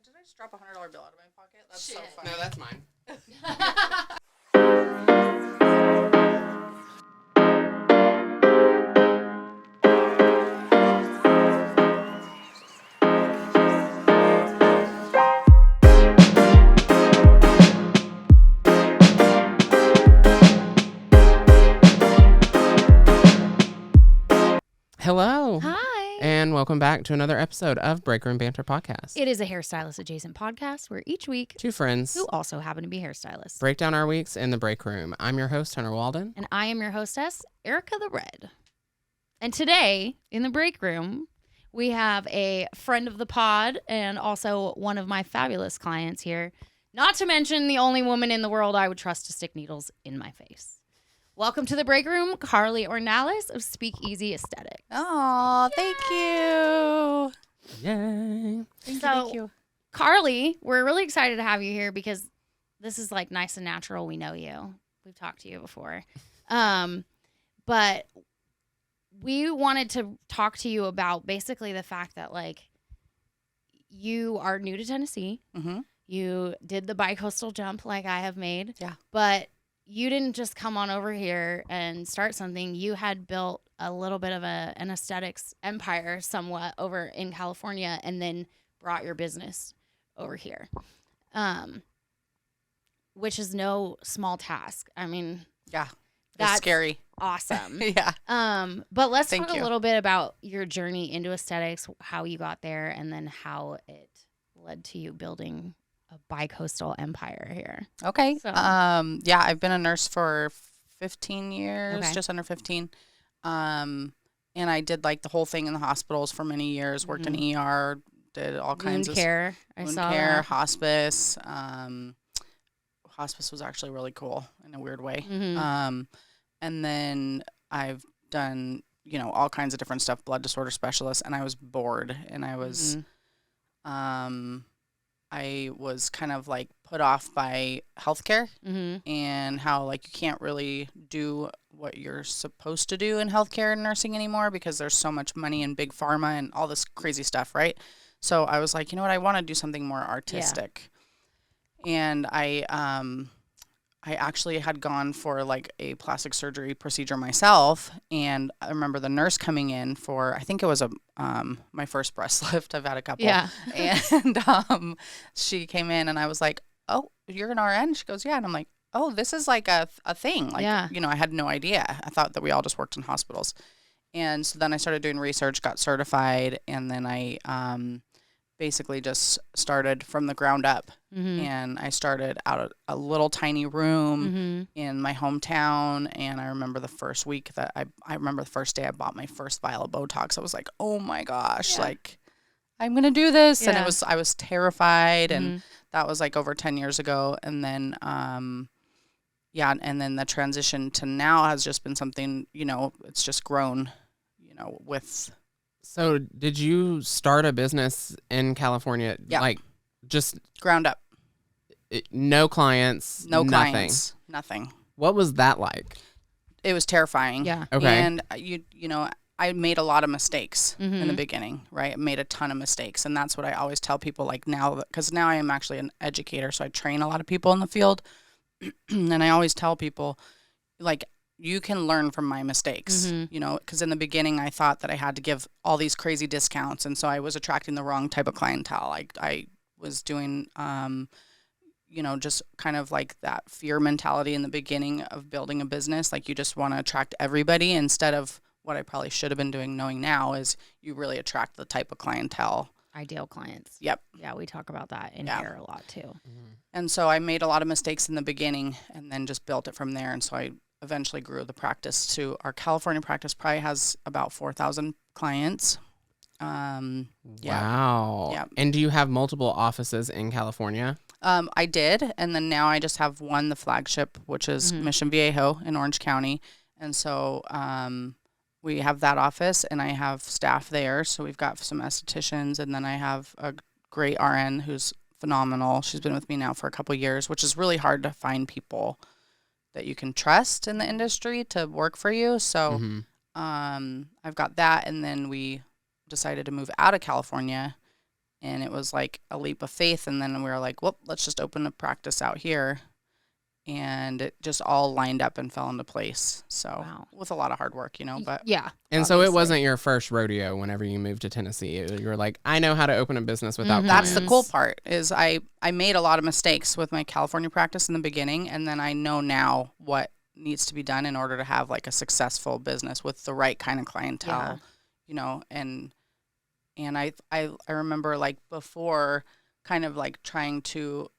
Did I just drop $100 bill out of my pocket? That's Shit. so funny. No, that's mine. Hello. Hi. And welcome back to another episode of Break Room Banter Podcast. It is a hairstylist adjacent podcast where each week, Two friends who also happen to be hairstylists, break down our weeks in the break room. I'm your host, Hunter Walden. and I am your hostess, Erica the Red. And today, in the break room, we have a friend of the pod and also one of my fabulous clients here, not to mention the only woman in the world I would trust to stick needles in my face. Welcome to the break room, Carly Ornelas of Speakeasy Aesthetic. Oh, thank you. Yay. Thank you. Carly, we're really excited to have you here because this is like nice and natural. We know you. We've talked to you before. But we wanted to talk to you about basically the fact that like you are new to Tennessee. Mm-hmm. You did the bi-coastal jump like I have made. Yeah. But you didn't just come on over here and start something. You had built a little bit of an aesthetics empire somewhat over in California and then brought your business over here, which is no small task. I mean, Yeah. that's It's scary. awesome. Yeah. But let's Thank talk you. a little bit about your journey into aesthetics, how you got there, and then how it led to you building a bi-coastal empire here. Okay. So- Yeah, I've been a nurse for 15 years, Okay. just under 15. And I did like the whole thing in the hospitals for many years, worked in ER, did all kinds Wound of care. I wound saw care, that. hospice. Hospice was actually really cool in a weird way. Mhm. And then I've done, all kinds of different stuff, blood disorder specialist, and I was bored and I was, Mhm. I was kind of like put off by healthcare Mhm. and how like you can't really do what you're supposed to do in healthcare and nursing anymore because there's so much money in big pharma and all this crazy stuff, right? So I was like, you know what, I want to do something more artistic. And I actually had gone for like a plastic surgery procedure myself, and I remember the nurse coming in for, I think it was my first breast lift. I've had a couple. Yeah. And she came in and I was like, "Oh, you're an RN?" She goes, "Yeah." And I'm like, "Oh, this is like a thing." Like, Yeah. I had no idea. I thought that we all just worked in hospitals. And so then I started doing research, got certified, and then I basically just started from the ground up. Mhm. And I started out at a little tiny room Mhm. in my hometown. And I remember the first week that I remember the first day I bought my first vial of Botox. I was like, oh my gosh, Yeah. like I'm going to do this. And Yeah. I was terrified. Mhm. And that was like over 10 years ago. And then, and then the transition to now has just been something, it's just grown, with. So did you start a business in California? Yeah. Like just Ground up. No clients, No nothing. clients. Nothing. What was that like? It was terrifying. Yeah. Okay. And I made a lot of mistakes in the Mhm. beginning, right? I made a ton of mistakes. And that's what I always tell people, like now, because now I am actually an educator. So I train a lot of people in the field. And I always tell people, like, you can learn from my mistakes, Mhm. because in the beginning I thought that I had to give all these crazy discounts. And so I was attracting the wrong type of clientele. I was doing, just kind of like that fear mentality in the beginning of building a business. Like you just want to attract everybody instead of what I probably should have been doing knowing now is you really attract the type of clientele. Ideal clients. Yep. Yeah, we talk about that in Yeah. here a lot too. And so I made a lot of mistakes in the beginning and then just built it from there. And so I eventually grew the practice to our California practice probably has about 4,000 clients. Yeah. Wow. Yeah. And do you have multiple offices in California? I did. And then now I just have one, the flagship, which is Mhm. Mission Viejo in Orange County. And so we have that office and I have staff there. So we've got some estheticians and then I have a great RN who's phenomenal. She's been with me now for a couple of years, which is really hard to find people that you can trust in the industry to work for you. So I've got that. And then we decided to move out of California And it was like a leap of faith. And then we were like, well, let's just open a practice out here. And it just all lined up and fell into place. So Wow. with a lot of hard work, but Yeah. And so it obviously. wasn't your first rodeo whenever you moved to Tennessee. You were like, I know how to open a business without that's the clients. cool part is I made a lot of mistakes with my California practice in the beginning. And then I know now what needs to be done in order to have like a successful business with the right kind of clientele, and I remember like before kind of like trying to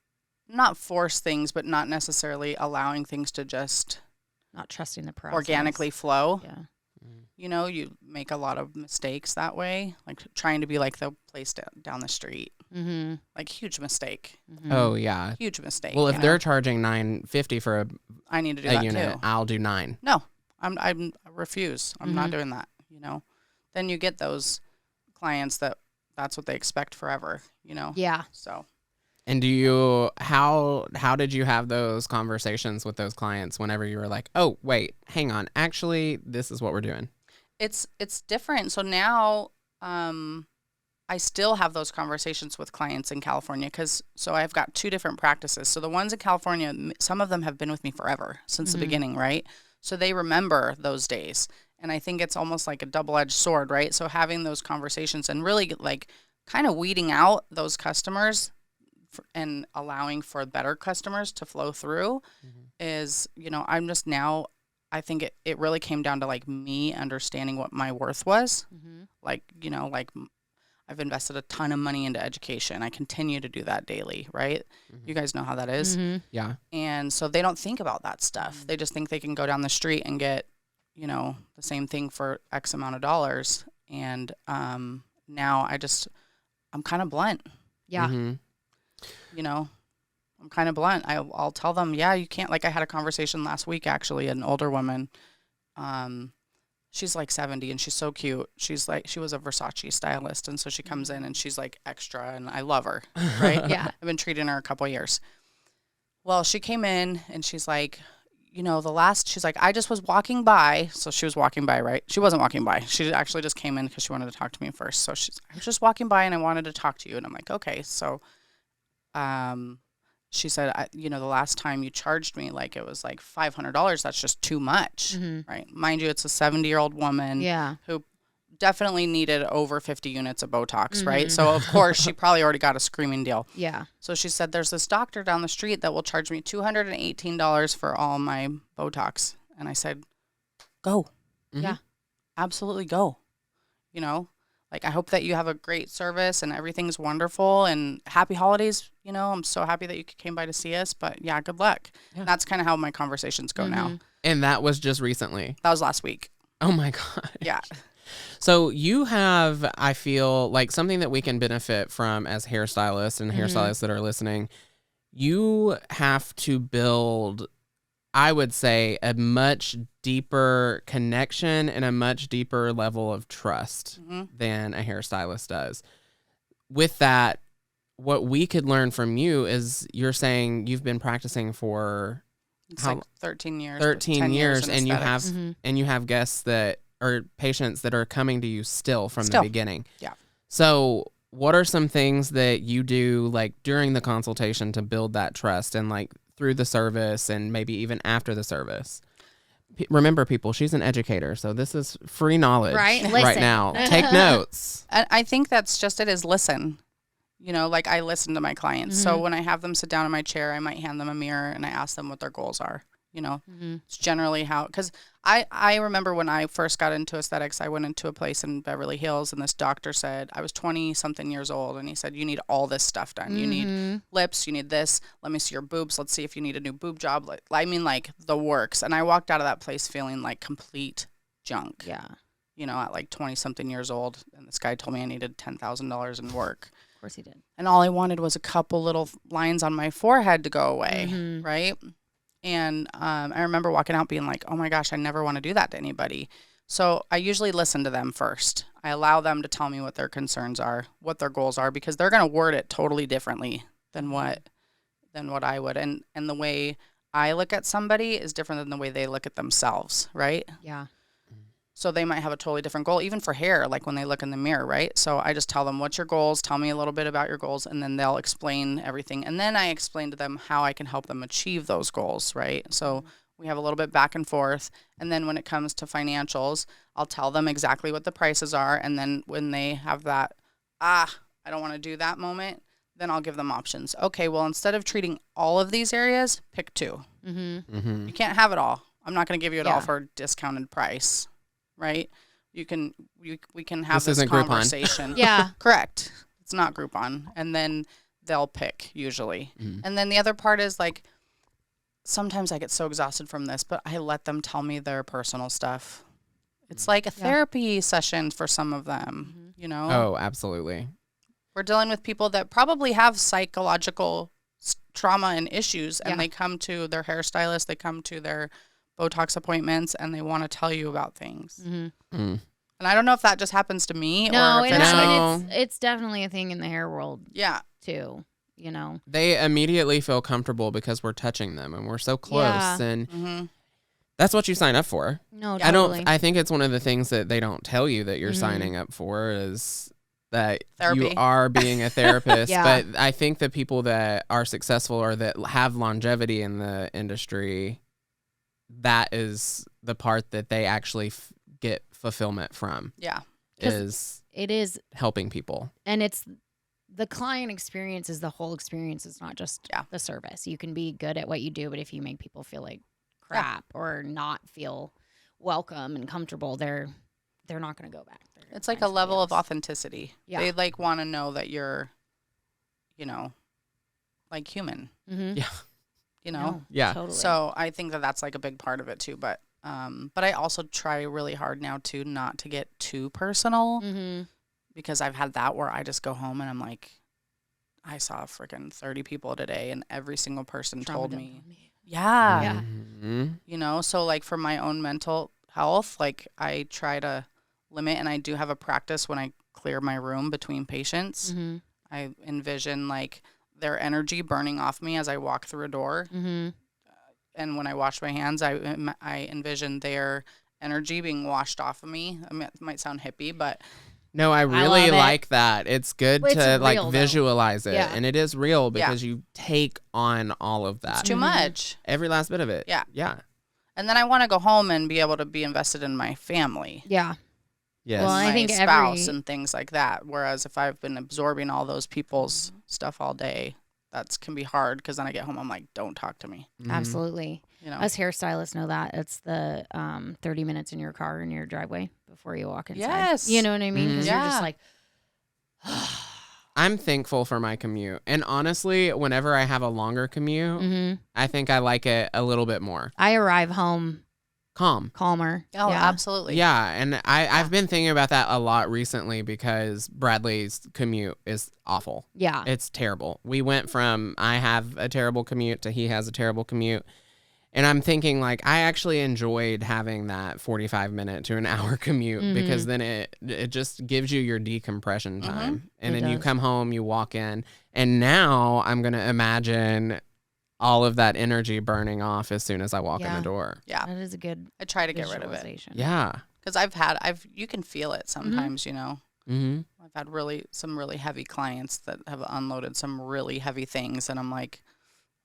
not force things, but not necessarily allowing things to just Not trusting the process. organically flow. Yeah. You make a lot of mistakes that way, like trying to be like the place down the street. Mm-hmm. Like huge mistake. Oh yeah. Huge mistake. Well, if they're charging $9.50 for I need to do a that unit, too. I'll do $9. No, I refuse. I'm not doing that. Then you get those clients that's what they expect forever. Yeah. So And how did you have those conversations with those clients whenever you were like, oh wait, hang on, actually this is what we're doing? it's different. So now, I still have those conversations with clients in California so I've got two different practices. So the ones in California, some of them have been with me forever since the beginning, right? So they remember those days. And I think it's almost like a double-edged sword, right? So having those conversations and really like kind of weeding out those customers and allowing for better customers to flow through is, I'm just now, I think it really came down to like me understanding what my worth was. Like, like I've invested a ton of money into education. I continue to do that daily, right? You guys know how that is. Yeah. And so they don't think about that stuff. They just think they can go down the street and get, the same thing for X amount of dollars. And now I'm kind of blunt. Yeah. I'm kind of blunt. I'll tell them, yeah, you can't. Like I had a conversation last week, actually, an older woman. She's like 70 and she's so cute. She was a Versace stylist. And so she comes in and she's like extra and I love her. Right. Yeah. I've been treating her a couple of years. Well, she came in and she's like, she's like, I just was walking by. So she was walking by, right? She wasn't walking by. She actually just came in because she wanted to talk to me first. So I was just walking by and I wanted to talk to you. And I'm like, okay. So, she said, the last time you charged me, like it was like $500. That's just too much, right? Mind you, it's a 70-year-old woman who definitely needed over 50 units of Botox, right? So of course she probably already got a screaming deal. Yeah. So she said, there's this doctor down the street that will charge me $218 for all my Botox. And I said, go. Yeah. Absolutely go. Like, I hope that you have a great service and everything's wonderful and happy holidays. I'm so happy that you came by to see us, but yeah, good luck. Yeah. That's kind of how my conversations go now. And that was just recently. That was last week. Oh my God. Yeah. So you have, I feel like something that we can benefit from as hairstylists and hairstylists that are listening. You have to build, I would say, a much deeper connection and a much deeper level of trust than a hairstylist does. With that, what we could learn from you is you're saying you've been practicing for like 13 years. 13 10 years in and aesthetics. you have guests that are patients that are coming to you still from the beginning. Yeah. So what are some things that you do like during the consultation to build that trust and like through the service and maybe even after the service? Remember, people, she's an educator, so this is free knowledge Right? right Listen. now. Take notes. And I think that's just it, is listen. Like I listen to my clients. So when I have them sit down in my chair, I might hand them a mirror and I ask them what their goals are. It's generally because I remember when I first got into aesthetics, I went into a place in Beverly Hills and this doctor said, I was 20 something years old. And he said, you need all this stuff done. You need lips, you need this. Let me see your boobs. Let's see if you need a new boob job. Like the works. And I walked out of that place feeling like complete junk. Yeah. At like 20 something years old. And this guy told me I needed $10,000 in work. Of course he did. And all I wanted was a couple little lines on my forehead to go away. Right. And I remember walking out being like, oh my gosh, I never want to do that to anybody. So I usually listen to them first. I allow them to tell me what their concerns are, what their goals are, because they're going to word it totally differently than what I would. And the way I look at somebody is different than the way they look at themselves, right? Yeah. So they might have a totally different goal, even for hair, like when they look in the mirror, right? So I just tell them, what's your goals? Tell me a little bit about your goals. And then they'll explain everything. And then I explain to them how I can help them achieve those goals, right? So we have a little bit back and forth. And then when it comes to financials, I'll tell them exactly what the prices are. And then when they have that, I don't want to do that moment, then I'll give them options. Okay, well, instead of treating all of these areas, pick 2. Mm-hmm. You can't have it all. I'm not going to give you it Yeah. all for a discounted price, right? We can have This this isn't Groupon. conversation. Yeah. Correct. It's not Groupon. And then they'll pick usually. And then the other part is like, sometimes I get so exhausted from this, but I let them tell me their personal stuff. It's like a therapy session for some of them, you know? Oh, absolutely. We're dealing with people that probably have psychological trauma and issues, and they come to their hairstylist, they come to their Botox appointments, and they want to tell you about things. And I don't know if that just happens to me No, or if it, it's like, I mean, it's definitely a thing in the hair world yeah. too, you know. They immediately feel comfortable because we're touching them and we're so close. Yeah. And that's what you sign up for. No, totally. I think it's one of the things that they don't tell you that you're signing up for is that Therapy. you are being a therapist. Yeah. But I think the people that are successful or that have longevity in the industry, that is the part that they actually get fulfillment from. Yeah. Is it is, helping people. and it's the client experience is the whole experience. It's not just the service. You can be good at what you do, but if you make people feel like crap or not feel welcome and comfortable, they're not going to go back. It's like a level of authenticity. Yeah. They like want to know that you're, you know, like human, Mm-hmm. Yeah. you know? No, Yeah. totally. So I think that that's like a big part of it too. But I also try really hard now too, not to get too personal because I've had that where I just go home and I'm like, I saw freaking 30 people today and every single person told me, Yeah. you know, so like for my own mental health, like I try to limit, and I do have a practice when I clear my room between patients. I envision like their energy burning off me as I walk through a door. And when I wash my hands, I envision their energy being washed off of me. I mean, it might sound hippie, but No, I really love it. like that. It's good Well, it's to like real, though. visualize it. Yeah. And it is real because you take on all of that. it's too much. Every last bit of it. Yeah. Yeah. And then I want to go home and be able to be invested in my family. Yeah. Yes. Well, I my think spouse and things like that. Whereas if I've been absorbing all those people's stuff all day, that can be hard because then I get home, I'm like, don't talk to me. Absolutely. You know? Us hairstylists know that. It's the 30 minutes in your car in your driveway before you walk inside. Yes. You know what I mean? Because you're just Yeah. like, I'm thankful for my commute. And honestly, whenever I have a longer commute, I think I like it a little bit more. I arrive home Calm. calmer. Oh, yeah. absolutely. Yeah. And I've been thinking about that a lot recently because Bradley's commute is awful. Yeah. It's terrible. We went from I have a terrible commute to he has a terrible commute. And I'm thinking like I actually enjoyed having that 45-minute to an hour commute because then it just gives you your decompression time. And It then you does. come home, you walk in, and now I'm going to imagine all of that energy burning off as soon as I walk in Yeah. the door. Yeah. That is a good I try to get rid of it visualization. Yeah. because you can feel it sometimes, you know. Mm-hmm. I've had some really heavy clients that have unloaded some really heavy things, and I'm like,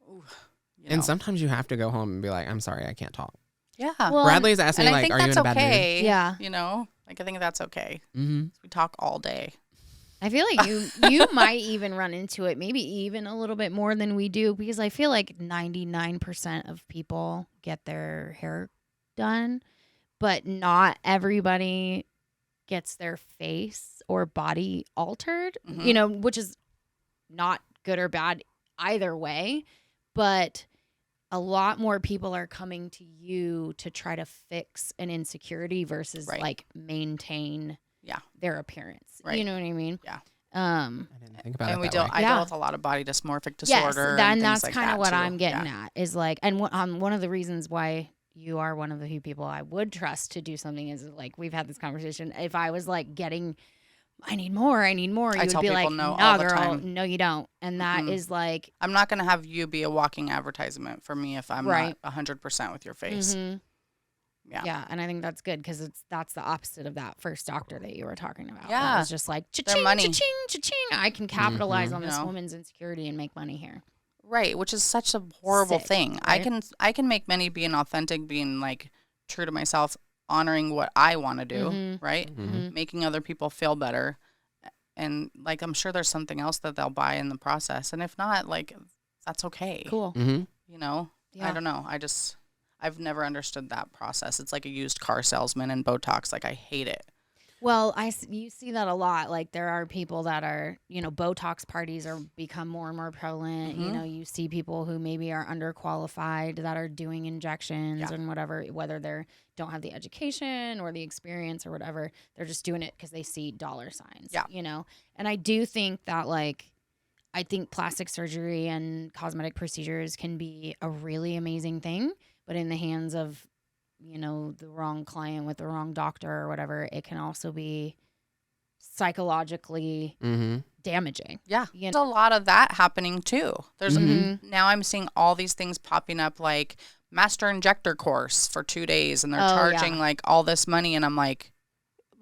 ooh, you know. And sometimes you have to go home and be like, I'm sorry, I can't talk. Yeah. Well, Bradley's asked me and I like, think are you that's in a bad okay. Yeah. You know, like I think that's okay. mood? Mm-hmm. We talk all day. I feel like you might even run into it, maybe even a little bit more than we do, because I feel like 99% of people get their hair done, but not everybody gets their face or body altered, you know, which is not good or bad either way. But a lot more people are coming to you to try to fix an insecurity versus like maintain their appearance. Right. You know what I mean? Yeah. I didn't think about it And we that deal. way. I Yeah. deal with a lot of body dysmorphic Yes, disorder. then and that's things like kind of that what too. I'm getting Yeah. at is like, and one of the reasons why you are one of the few people I would trust to do something is like we've had this conversation. If I was like I need more, you would tell be people like, no nah, all the girl, time. no, you don't. And that is like, I'm not going to have you be a walking advertisement for me if I'm Right. not 100% with your face. Yeah. Yeah, and I think that's good because that's the opposite of that first doctor that you were talking about. Yeah. That was just like Their cha-ching, money. cha-ching, cha-ching. I can capitalize on You this know? woman's insecurity and make money here. Right, which is such a horrible Sick, thing. right? I can make money being authentic, being like true to myself, honoring what I want to do, Mhm. right? Mhm. Making other people feel better. And like I'm sure there's something else that they'll buy in the process. And if not, like that's okay. Cool. Mhm. You know? Yeah. I don't know. I've never understood that process. It's like a used car salesman and Botox. Like I hate it. Well, you see that a lot. Like there are people that are, Botox parties are become more and more prevalent. Mhm. You see people who maybe are underqualified that are doing injections Yeah. and whatever, whether they don't have the education or the experience or whatever. They're just doing it because they see dollar signs. Yeah. And I do think that I think plastic surgery and cosmetic procedures can be a really amazing thing, but in the hands of the wrong client with the wrong doctor or whatever, it can also be psychologically Mhm. damaging. Yeah. You There's a lot of that happening too. There's Mhm. now I'm seeing all these things popping up like master injector course for 2 days and they're Oh, charging yeah. like all this money and I'm like,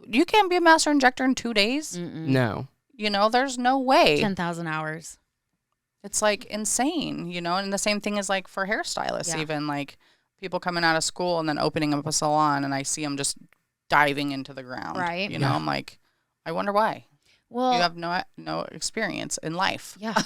you can't be a master injector in 2 days? Mm-mm. No. There's no way. 10,000 hours. It's like insane, and the same thing is like for hairstylists, Yeah. even like people coming out of school and then opening up a salon and I see them just diving into the ground. Right. Yeah. I'm like, I wonder why. Well, You have no experience in life. yeah.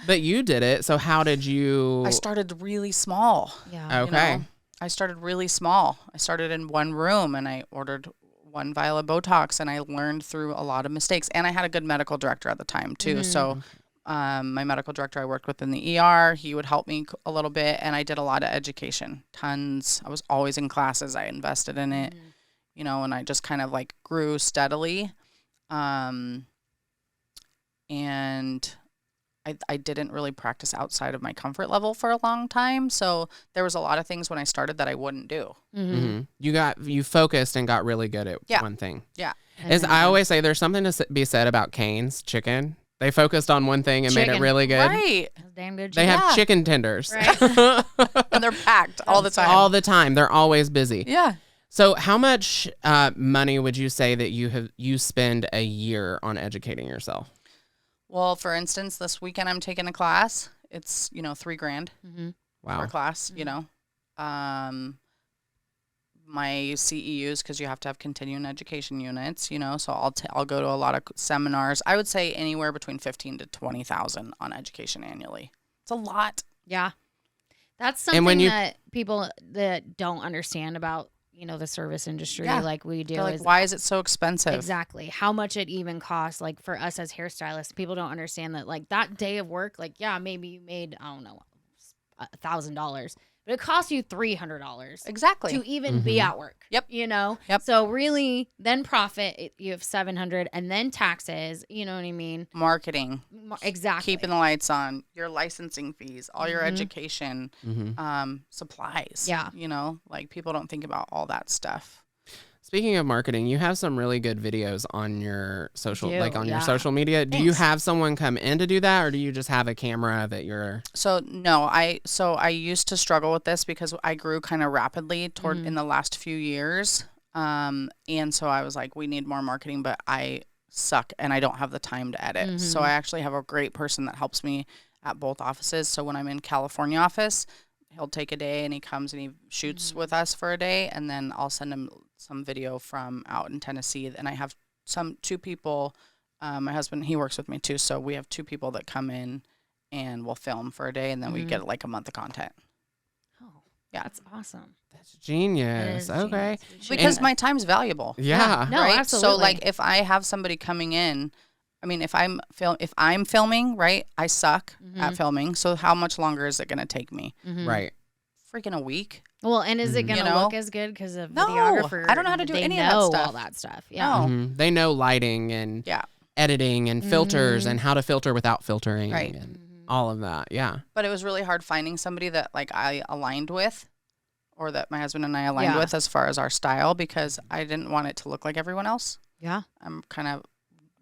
But you did it. So how did you? I started really small. Yeah. Okay. I started really small. I started in one room and I ordered one vial of Botox and I learned through a lot of mistakes. And I had a good medical director at the time too. Mhm. So my medical director I worked with in the ER, he would help me a little bit and I did a lot of education, tons. I was always in classes. I invested in it, and I just kind of like grew steadily. And I didn't really practice outside of my comfort level for a long time. So there was a lot of things when I started that I wouldn't do. Mhm. You focused and got really good at Yeah. one thing. Yeah. As I always say, there's something to be said about Cane's chicken. They focused on one thing and made it Chicken. really good. Right. That's damn good. They shit. have Yeah. chicken tenders Right. And they're packed all the time. all the time. They're always busy. Yeah. So, how much money would you say that you spend a year on educating yourself? Well, for instance, this weekend I'm taking a class. It's, $3,000 Mhm. per Wow. class, my CEUs, because you have to have continuing education units, so I'll go to a lot of seminars. I would say anywhere between 15 to 20,000 on education annually. It's a lot. Yeah. That's And when something you- that people that don't understand about, the service industry Yeah. like we do They're like, is why is it so expensive? exactly how much it even costs. Like for us as hairstylists, people don't understand that like that day of work, like, yeah, maybe you made, I don't know, $1,000, but it costs you $300 Exactly. to even be at work. Yep. Yep. So really then profit, you have 700 and then taxes, you know what I mean? Marketing, Exactly. keeping the lights on, your licensing fees, all your Mhm. education, supplies. Yeah. Like people don't think about all that stuff. Speaking of marketing, you have some really good videos on your social, Do, like on your yeah. social media. Do you Thanks. have someone come in to do that, or do you just have a camera that you're? So no, I used to struggle with this because I grew kind of rapidly in the last few years. And so I was like, we need more marketing, but I suck and I don't have the time to edit. So I actually have a great person that helps me at both offices. So when I'm in California office, he'll take a day and he comes and he shoots with us for a day, and then I'll send him some video from out in Tennessee. And I have two people. My husband, he works with me too, so we have 2 people that come in and we'll film for a day, and then we get like a month of content. Oh, Yeah. that's awesome. That's That genius. is Okay. genius. We should- Because my time's valuable. Yeah. No, right? absolutely. So like if I have somebody coming in, I mean if I'm filming, right? I suck at filming. So how much longer is it going to take me? Mhm. Right. Freaking a week? Well, and is it going to You know? look as good because of No, videographer? I don't know how to do they any of that know stuff. all that stuff. Yeah. No. Mhm. They know lighting and Yeah. editing and filters and how to filter without filtering Right. and all of that. Yeah. But it was really hard finding somebody that like I aligned with, or that my husband and I aligned Yeah. with as far as our style, because I didn't want it to look like everyone else. Yeah. I'm kind of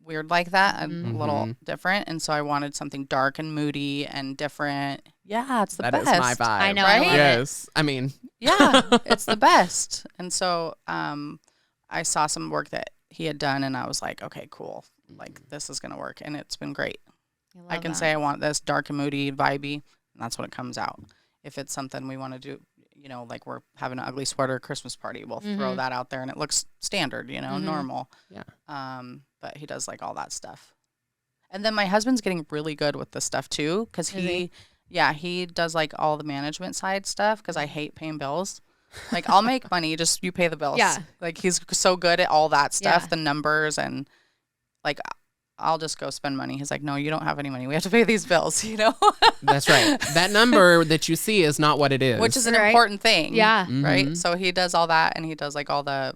weird like that, a little Mhm. different. And so I wanted something dark and moody and different. Yeah, it's the That best. is my vibe. I know, right? I love it. Yes. I mean, Yeah, it's the best. And so I saw some work that he had done, and I was like, okay, cool. Like, this is going to work. And it's been great. I love can that. say I want this dark and moody, vibey, and that's what it comes out. If it's something we want to do, like we're having an ugly sweater Christmas party, we'll throw that out there, and it looks standard, normal. Yeah. But he does like all that stuff. And then my husband's getting really good with this stuff too, because he does like all the management side stuff, because I hate paying bills. Like, I'll make money, just you pay the bills. Yeah. Like, he's so good at all that stuff, Yeah. the numbers, and like, I'll just go spend money. He's like, no, you don't have any money. We have to pay these bills, that's right. That number that you see is not what it is. Which is an Right. important thing. Yeah. Right. Mhm. So he does all that, and he does like all the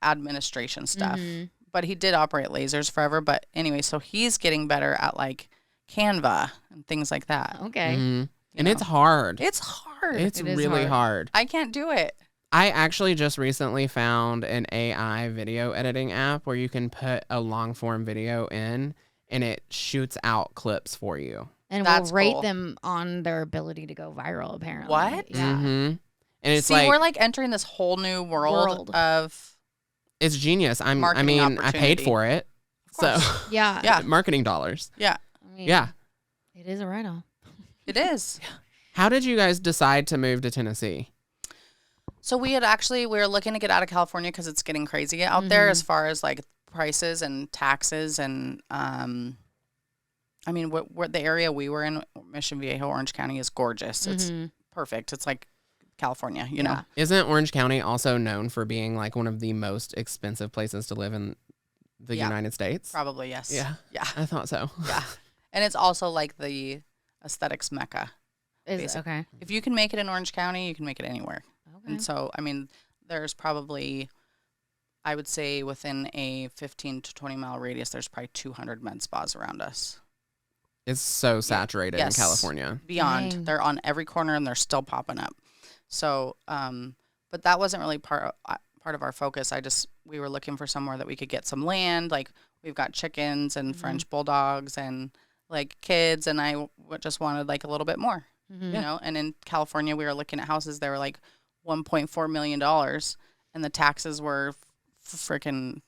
administration stuff. Mhm. But he did operate lasers forever. But anyway, so he's getting better at like Canva and things like that. Okay. Mhm. And know. it's hard. It's hard. It's It is really hard. I can't do it. I actually just recently found an AI video editing app where you can put a long form video in and it shoots out clips for you. And That's we'll rate cool. them on their ability to go viral, apparently. What? Yeah. Mhm. And it's See, like, we're like entering this whole new world of. it's genius. I marketing mean, I paid opportunity. for it. So, course. Yeah. Yeah. marketing dollars. Yeah, I mean, Yeah. It is a write-off. it is. How did you guys decide to move to Tennessee? So we were looking to get out of California because it's getting crazy out there as far as like prices and taxes and I mean what the area we were in, Mission Viejo, Orange County, is gorgeous. It's perfect. It's like California, you know. Yeah. Isn't Orange County also known for being like one of the most expensive places to live in the Yeah. United States? Probably yes. Yeah. Yeah. I thought so. Yeah. And it's also like the aesthetics mecca. Okay. If you can make it in Orange County, you can make it anywhere. Okay. And so, I mean, there's probably, I would say within a 15 to 20 mile radius, there's probably 200 med spas around us. It's so saturated Yes. in California. Beyond. Dang. They're on every corner and they're still popping up. So, but that wasn't really part of our focus. We were looking for somewhere that we could get some land. Like, we've got chickens and French bulldogs and like kids, and I just wanted like a little bit more, you know. And in California, we were looking at houses. They were like $1.4 million, and the taxes were freaking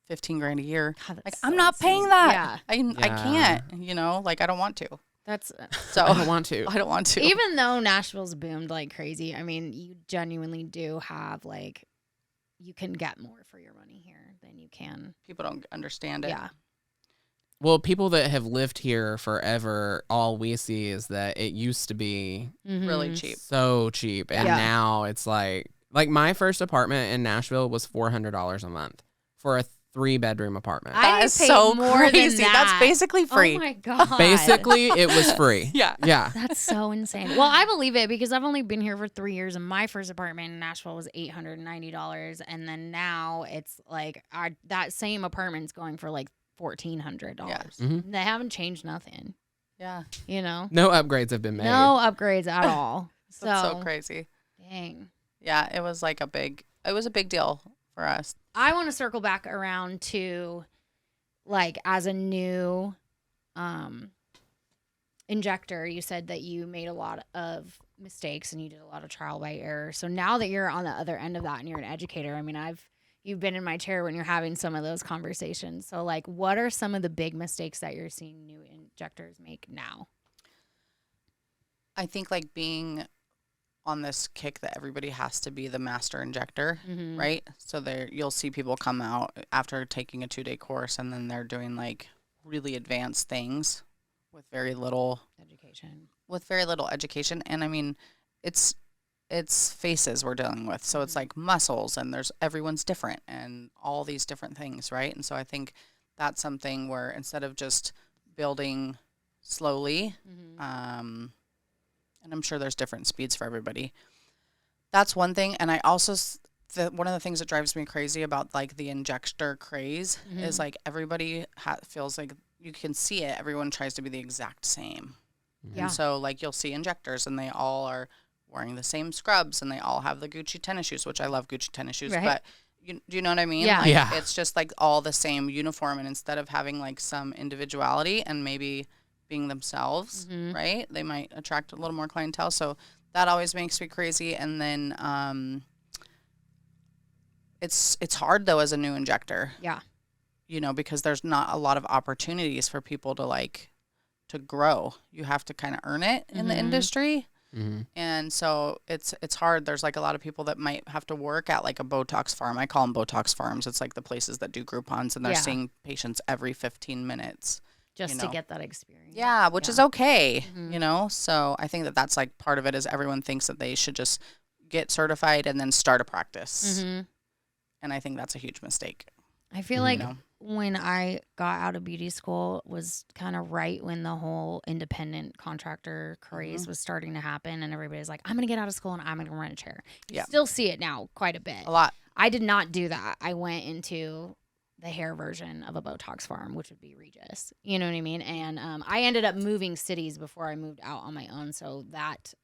15 grand a year. God, Like, that's I'm so not insane. paying that. Yeah. I Yeah. can't, like, I don't want to. That's So I don't want to. I don't want to. even though Nashville's boomed like crazy. I mean, you genuinely do have like, you can get more for your money here than you can. People don't understand it. Yeah. Well, people that have lived here forever, all we see is that it used to be Really Mhm. cheap. so cheap, and Yeah. now it's like my first apartment in Nashville was $400 a month for a 3-bedroom apartment. I That is paid so more than crazy. that. That's basically free. Oh my god. Basically, it was free. Yeah. Yeah. That's so insane. Well, I believe it because I've only been here for 3 years, and my first apartment in Nashville was $890, and then now it's like that same apartment's going for like $1,400. Yeah. Mhm. They haven't changed nothing, Yeah. you know. No upgrades have been made. No upgrades at all. That's so crazy. Dang. Yeah, it was like a big deal for us. I want to circle back around to like as a new injector, you said that you made a lot of mistakes and you did a lot of trial by error. So now that you're on the other end of that and you're an educator, I mean, you've been in my chair when you're having some of those conversations. So like what are some of the big mistakes that you're seeing new injectors make now? I think like being on this kick that everybody has to be the master injector, Mm-hmm. right? So you'll see people come out after taking a 2-day course and then they're doing like really advanced things with very little education. And I mean, it's faces we're dealing with. So it's like muscles, and everyone's different and all these different things, right? And so I think that's something where instead of just building slowly, and I'm sure there's different speeds for everybody. That's one thing. And I also, one of the things that drives me crazy about like the injector craze is like everybody feels like you can see it. Everyone tries to be the exact same. Yeah. And so like you'll see injectors and they all are wearing the same scrubs and they all have the Gucci tennis shoes, which I love Gucci tennis shoes, Right. but Do you know what I mean? Yeah. Like, Yeah. it's just like all the same uniform, and instead of having like some individuality and maybe being themselves, right? They might attract a little more clientele. So that always makes me crazy. And then it's hard though as a new injector, Yeah. because there's not a lot of opportunities for people to grow. You have to kind of earn it in the industry. Mm-hmm. And so it's hard. There's like a lot of people that might have to work at like a Botox farm. I call them Botox farms. It's like the places that do Groupons, and they're seeing patients every 15 minutes. Just to get that experience. Yeah, which is okay, So I think that that's like part of it is everyone thinks that they should just get certified and then start a practice. And I think that's a huge mistake. I feel like when I got out of beauty school was kind of right when the whole independent contractor craze was starting to happen, and everybody's like, I'm going to get out of school and I'm going to rent a chair. You still see it now quite a bit. A lot. I did not do that. I went into the hair version of a Botox farm, which would be Regis. You know what I mean? And I ended up moving cities before I moved out on my own, so that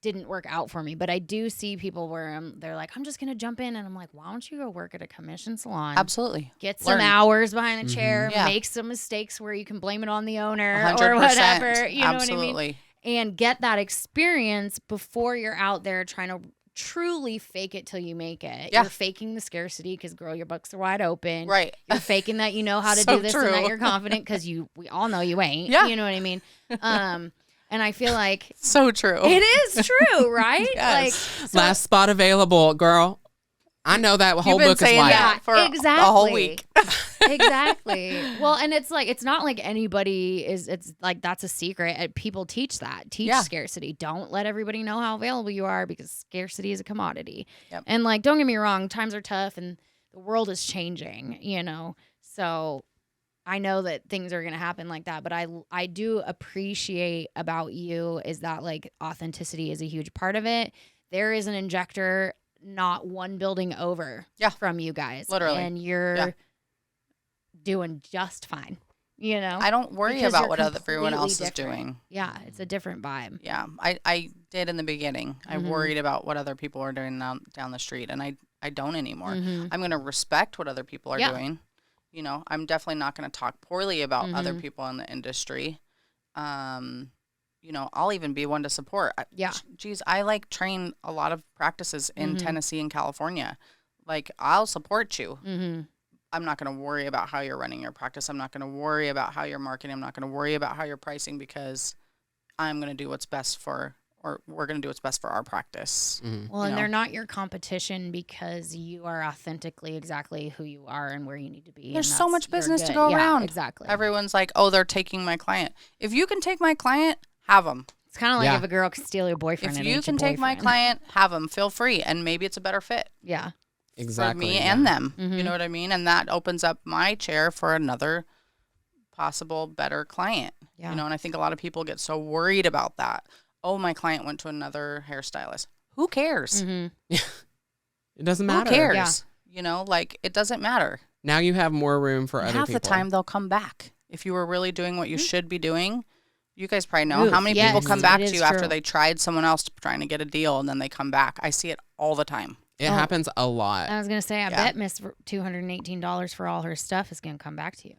didn't work out for me. But I do see people where they're like, I'm just going to jump in. And I'm like, why don't you go work at a commission salon? Absolutely. Get some hours behind the chair, Yeah. make some mistakes where you can blame it on the owner 100%. or whatever. You know Absolutely. what I mean? And get that experience before you're out there trying to truly fake it till you make it. Yeah. You're faking the scarcity because, girl, your books are wide open. Right. You're faking that you know how to So do this true. and that you're confident because we all know you ain't. Yeah. You know what I mean? And I feel like So true. it is true, right? Yes. Like, so, Last spot available, girl. I know that whole You've been book is saying white. that for exactly. a whole week. Exactly. Well, and it's like, it's not like anybody it's like, that's a secret. People teach that. Teach scarcity. Don't let everybody know how available you are because scarcity is a commodity. Yep. And like, don't get me wrong, times are tough and the world is changing, So I know that things are going to happen like that, but I do appreciate about you is that like authenticity is a huge part of it. There is an injector not one building over from you guys. Literally. And you're doing just fine. I don't worry Because about you're what everyone completely else is different. doing. Yeah, it's a different vibe. Yeah, I did in the beginning. I worried about what other people are doing down the street, and I don't anymore. I'm going to respect what other people are doing. I'm definitely not going to talk poorly about other people in the industry. I'll even be one to support. Geez, I like train a lot of practices in Tennessee and California. Like, I'll support you. I'm not going to worry about how you're running your practice. I'm not going to worry about how you're marketing. I'm not going to worry about how you're pricing because I'm going to do what's best for, or we're going to do what's best for our practice. Well, and they're not your competition because you are authentically exactly who you are and where you need to be. There's so much business to go around. Exactly. Everyone's like, oh, they're taking my client. If you can take my client, have them. It's kind of like if a girl can steal your boyfriend. If you can take my client, have them. Feel free. And maybe it's a better fit. Yeah. Exactly. For me and them. You know what I mean? And that opens up my chair for another possible better client. Yeah. And I think a lot of people get so worried about that. Oh, my client went to another hairstylist. Who cares? It doesn't matter. Who cares? Like, it doesn't matter. Now you have more room for other people. Half the time they'll come back. If you were really doing what you should be doing, you guys probably know how many people come back to you after they tried someone else trying to get a deal and then they come back. I see it all the time. It happens a lot. I was going to say, I bet Miss $218 for all her stuff is going to come back to you.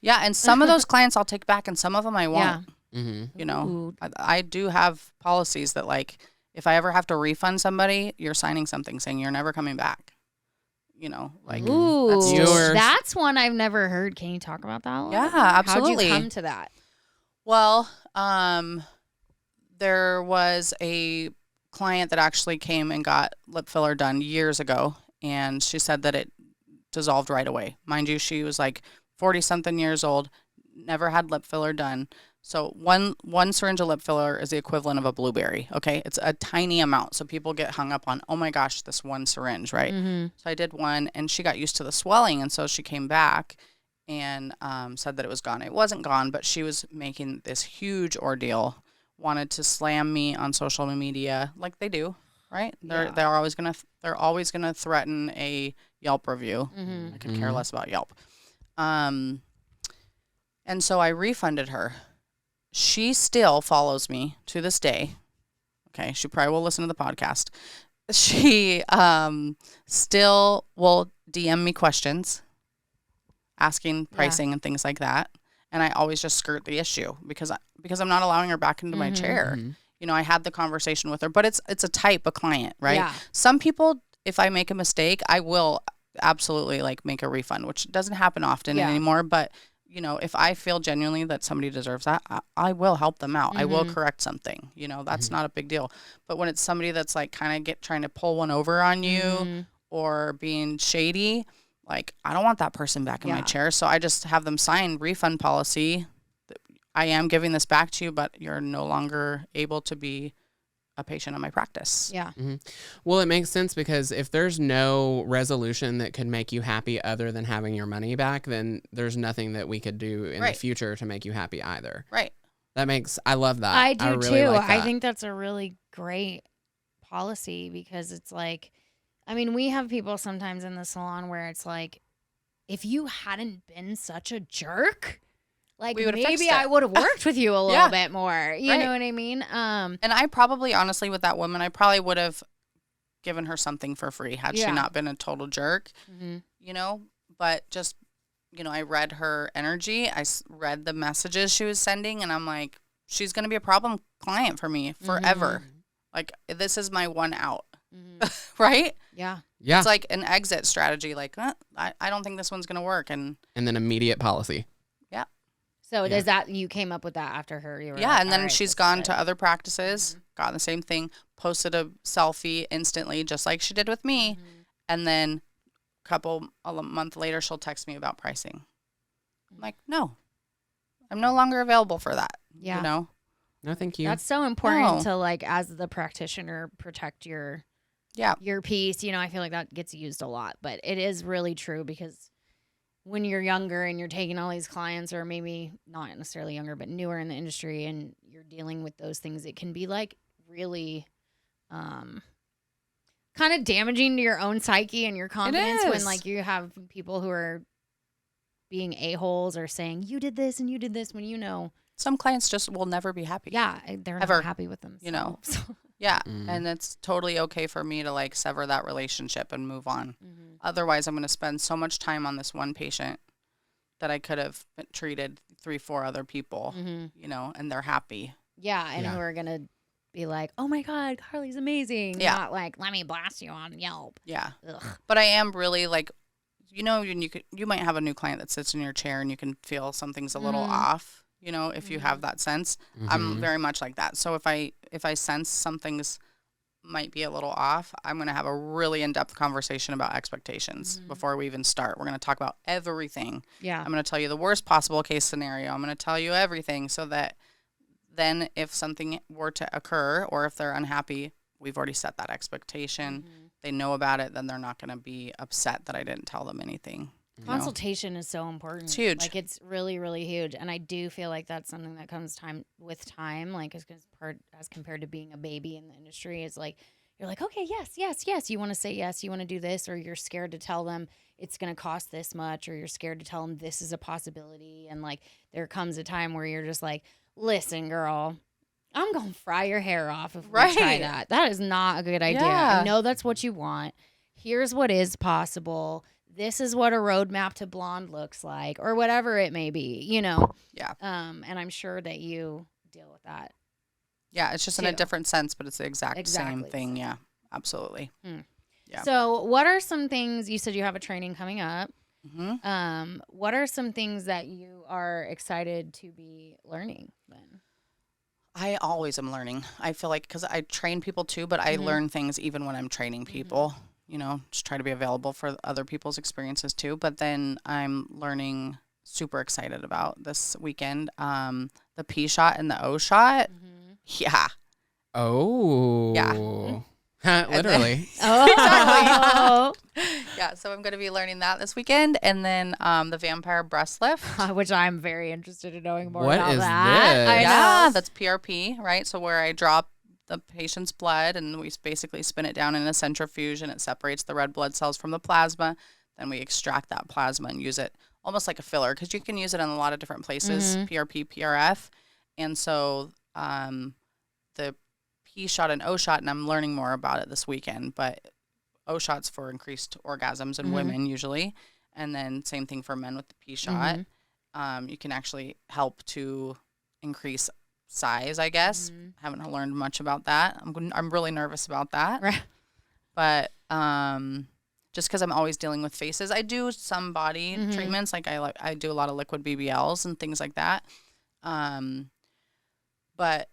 Yeah, and some of those clients I'll take back and some of them I won't. Ooh. I do have policies that, like, if I ever have to refund somebody, you're signing something saying you're never coming back. Like, Ooh, that's one I've never heard. Can you talk about that one? Yeah, absolutely. How'd you come to that? Well, there was a client that actually came and got lip filler done years ago, and she said that it dissolved right away. Mind you, she was like 40-something years old, never had lip filler done. So one syringe of lip filler is the equivalent of a blueberry, okay? It's a tiny amount, so people get hung up on, oh my gosh, this one syringe, right? So I did one, and she got used to the swelling, and so she came back and said that it was gone. It wasn't gone, but she was making this huge ordeal, wanted to slam me on social media like they do, right? They're always gonna threaten a Yelp review. I could care less about Yelp. And so I refunded her. She still follows me to this day. Okay, she probably will listen to the podcast. she still will DM me questions, asking pricing and things like that. And I always just skirt the issue because I'm not allowing her back into my chair. Mhm. You know, I had the conversation with her, but it's a type of client, right? Yeah. Some people, if I make a mistake, I will absolutely like make a refund, which doesn't happen often anymore. But you know, if I feel genuinely that somebody deserves that, I will help them out. I will correct something. You know, that's not a big deal. But when it's somebody that's like kind of trying to pull one over on you or being shady, like I don't want that person back in my chair. So I just have them sign refund policy. I am giving this back to you, but you're no longer able to be a patient in my practice. Yeah. Well, it makes sense because if there's no resolution that could make you happy other than having your money back, then there's nothing that we could do in the future to make you happy either. Right. I love that. I do really too. like that. I think that's a really great policy because it's like, I mean, we have people sometimes in the salon where it's like, if you hadn't been such a jerk, like We would've fixed maybe it. I would have worked with you a little bit more. You Right. know what I mean? And I probably, honestly, with that woman, I probably would have given her something for free had she not been a total jerk, you know? But just, you know, I read her energy. I read the messages she was sending, and I'm like, she's going to be a problem client for me forever. Like, this is my one out, right? Yeah. Yeah. It's like an exit strategy. Like, I don't think this one's going to work. And then immediate policy. So does that, you came up with that after her? You were yeah, like, and then "All right, she's this is gone it." to other practices, gotten the same thing, posted a selfie instantly, just like she did with me. And then a month later, she'll text me about pricing. I'm like, no, I'm no longer available for that. Yeah. You know? No, thank you. That's so important No. to, like, as the practitioner, protect your piece. You know, I feel like that gets used a lot, but it is really true because when you're younger and you're taking all these clients, or maybe not necessarily younger, but newer in the industry, and you're dealing with those things, it can be like really kind of damaging to your own psyche and your confidence when is. like you have people who are being a-holes or saying you did this and you did this when you know. Some clients just will never be happy. Yeah, they're Ever. not happy with themselves. You know? Yeah. And it's totally okay for me to like sever that relationship and move on. Otherwise, I'm going to spend so much time on this one patient that I could have treated 3-4 other people, you know, and they're happy. Yeah, and who are going to be like, oh my God, Carly's amazing. Yeah. Not like, let me blast you on Yelp. Yeah. Ugh. But I am really like, you know, you might have a new client that sits in your chair and you can feel something's a little off, you know, if you have that sense. I'm very much like that. So if I sense something's might be a little off, I'm going to have a really in-depth conversation about expectations before we even start. We're going to talk about everything. Yeah. I'm going to tell you the worst possible case scenario. I'm going to tell you everything so that then if something were to occur or if they're unhappy, we've already set that expectation. They know about it, then they're not going to be upset that I didn't tell them anything. you know? Consultation is so important. It's huge. Like it's really, really huge. And I do feel like that's something that comes with time, like as compared to being a baby in the industry. It's like, you're like, okay, yes. You want to say yes, you want to do this, or you're scared to tell them it's going to cost this much, or you're scared to tell them this is a possibility. And like, there comes a time where you're just like, listen, girl, I'm going to fry your hair off if we try that. That is not a good idea. Yeah. I know that's what you want. Here's what is possible. This is what a roadmap to blonde looks like, or whatever it may be, you know? Yeah. And I'm sure that you deal with that. Yeah, it's just in a too. different sense, but it's the exact same Exactly the thing. same. Yeah, absolutely. Yeah. So what are some things, you said you have a training coming up. hmm What are some things that you are excited to be learning then? I always am learning. I feel like because I train people too, but I learn things even when I'm training people. You know, just try to be available for other people's experiences too. But then I'm learning, super excited about this weekend, the P shot and the O shot. Yeah. Oh. Yeah. Literally. Oh, Yeah, so I'm going to be learning that this weekend. And then the vampire breast lift. which I'm very interested in knowing more What about is that. this? I Yeah, know. that's PRP, right? So where I drop the patient's blood and we basically spin it down in a centrifuge and it separates the red blood cells from the plasma. Then we extract that plasma and use it almost like a filler because you can use it in a lot of different places, PRP, PRF. And so the P shot and O shot, and I'm learning more about it this weekend. But O shot's for increased orgasms in women usually, and then same thing for men with the P shot. You can actually help to increase size, I guess. Haven't learned much about that. I'm really nervous about that. Right. But just because I'm always dealing with faces, I do some body treatments. Like I do a lot of liquid BBLs and things like that. But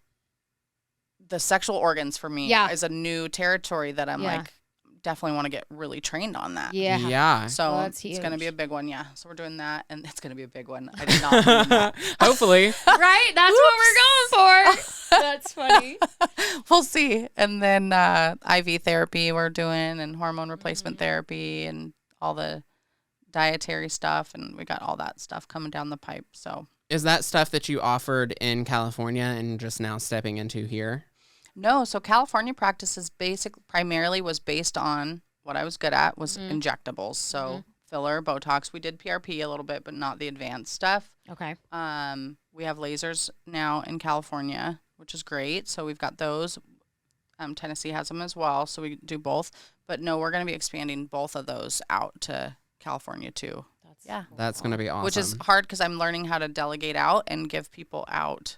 the sexual organs for me is a new territory that I'm like, definitely want to get really trained on that. Yeah. So Well, that's it's going to be huge. a big one. Yeah. So we're doing that, and it's going to be a big one. I did not mean that. Hopefully. Right? That's what we're going for. That's funny. We'll see. And then IV therapy we're doing, and hormone replacement therapy, and all the dietary stuff, and we got all that stuff coming down the pipe. So Is that stuff that you offered in California and just now stepping into here? no, so California practices primarily was based on what I was good at was injectables. So filler, Botox. We did PRP a little bit, but not the advanced stuff. Okay. We have lasers now in California, which is great. So we've got those. Tennessee has them as well, so we do both. But no, we're going to be expanding both of those out to California too. That's going to be awesome. Which is hard because I'm learning how to delegate out and give people out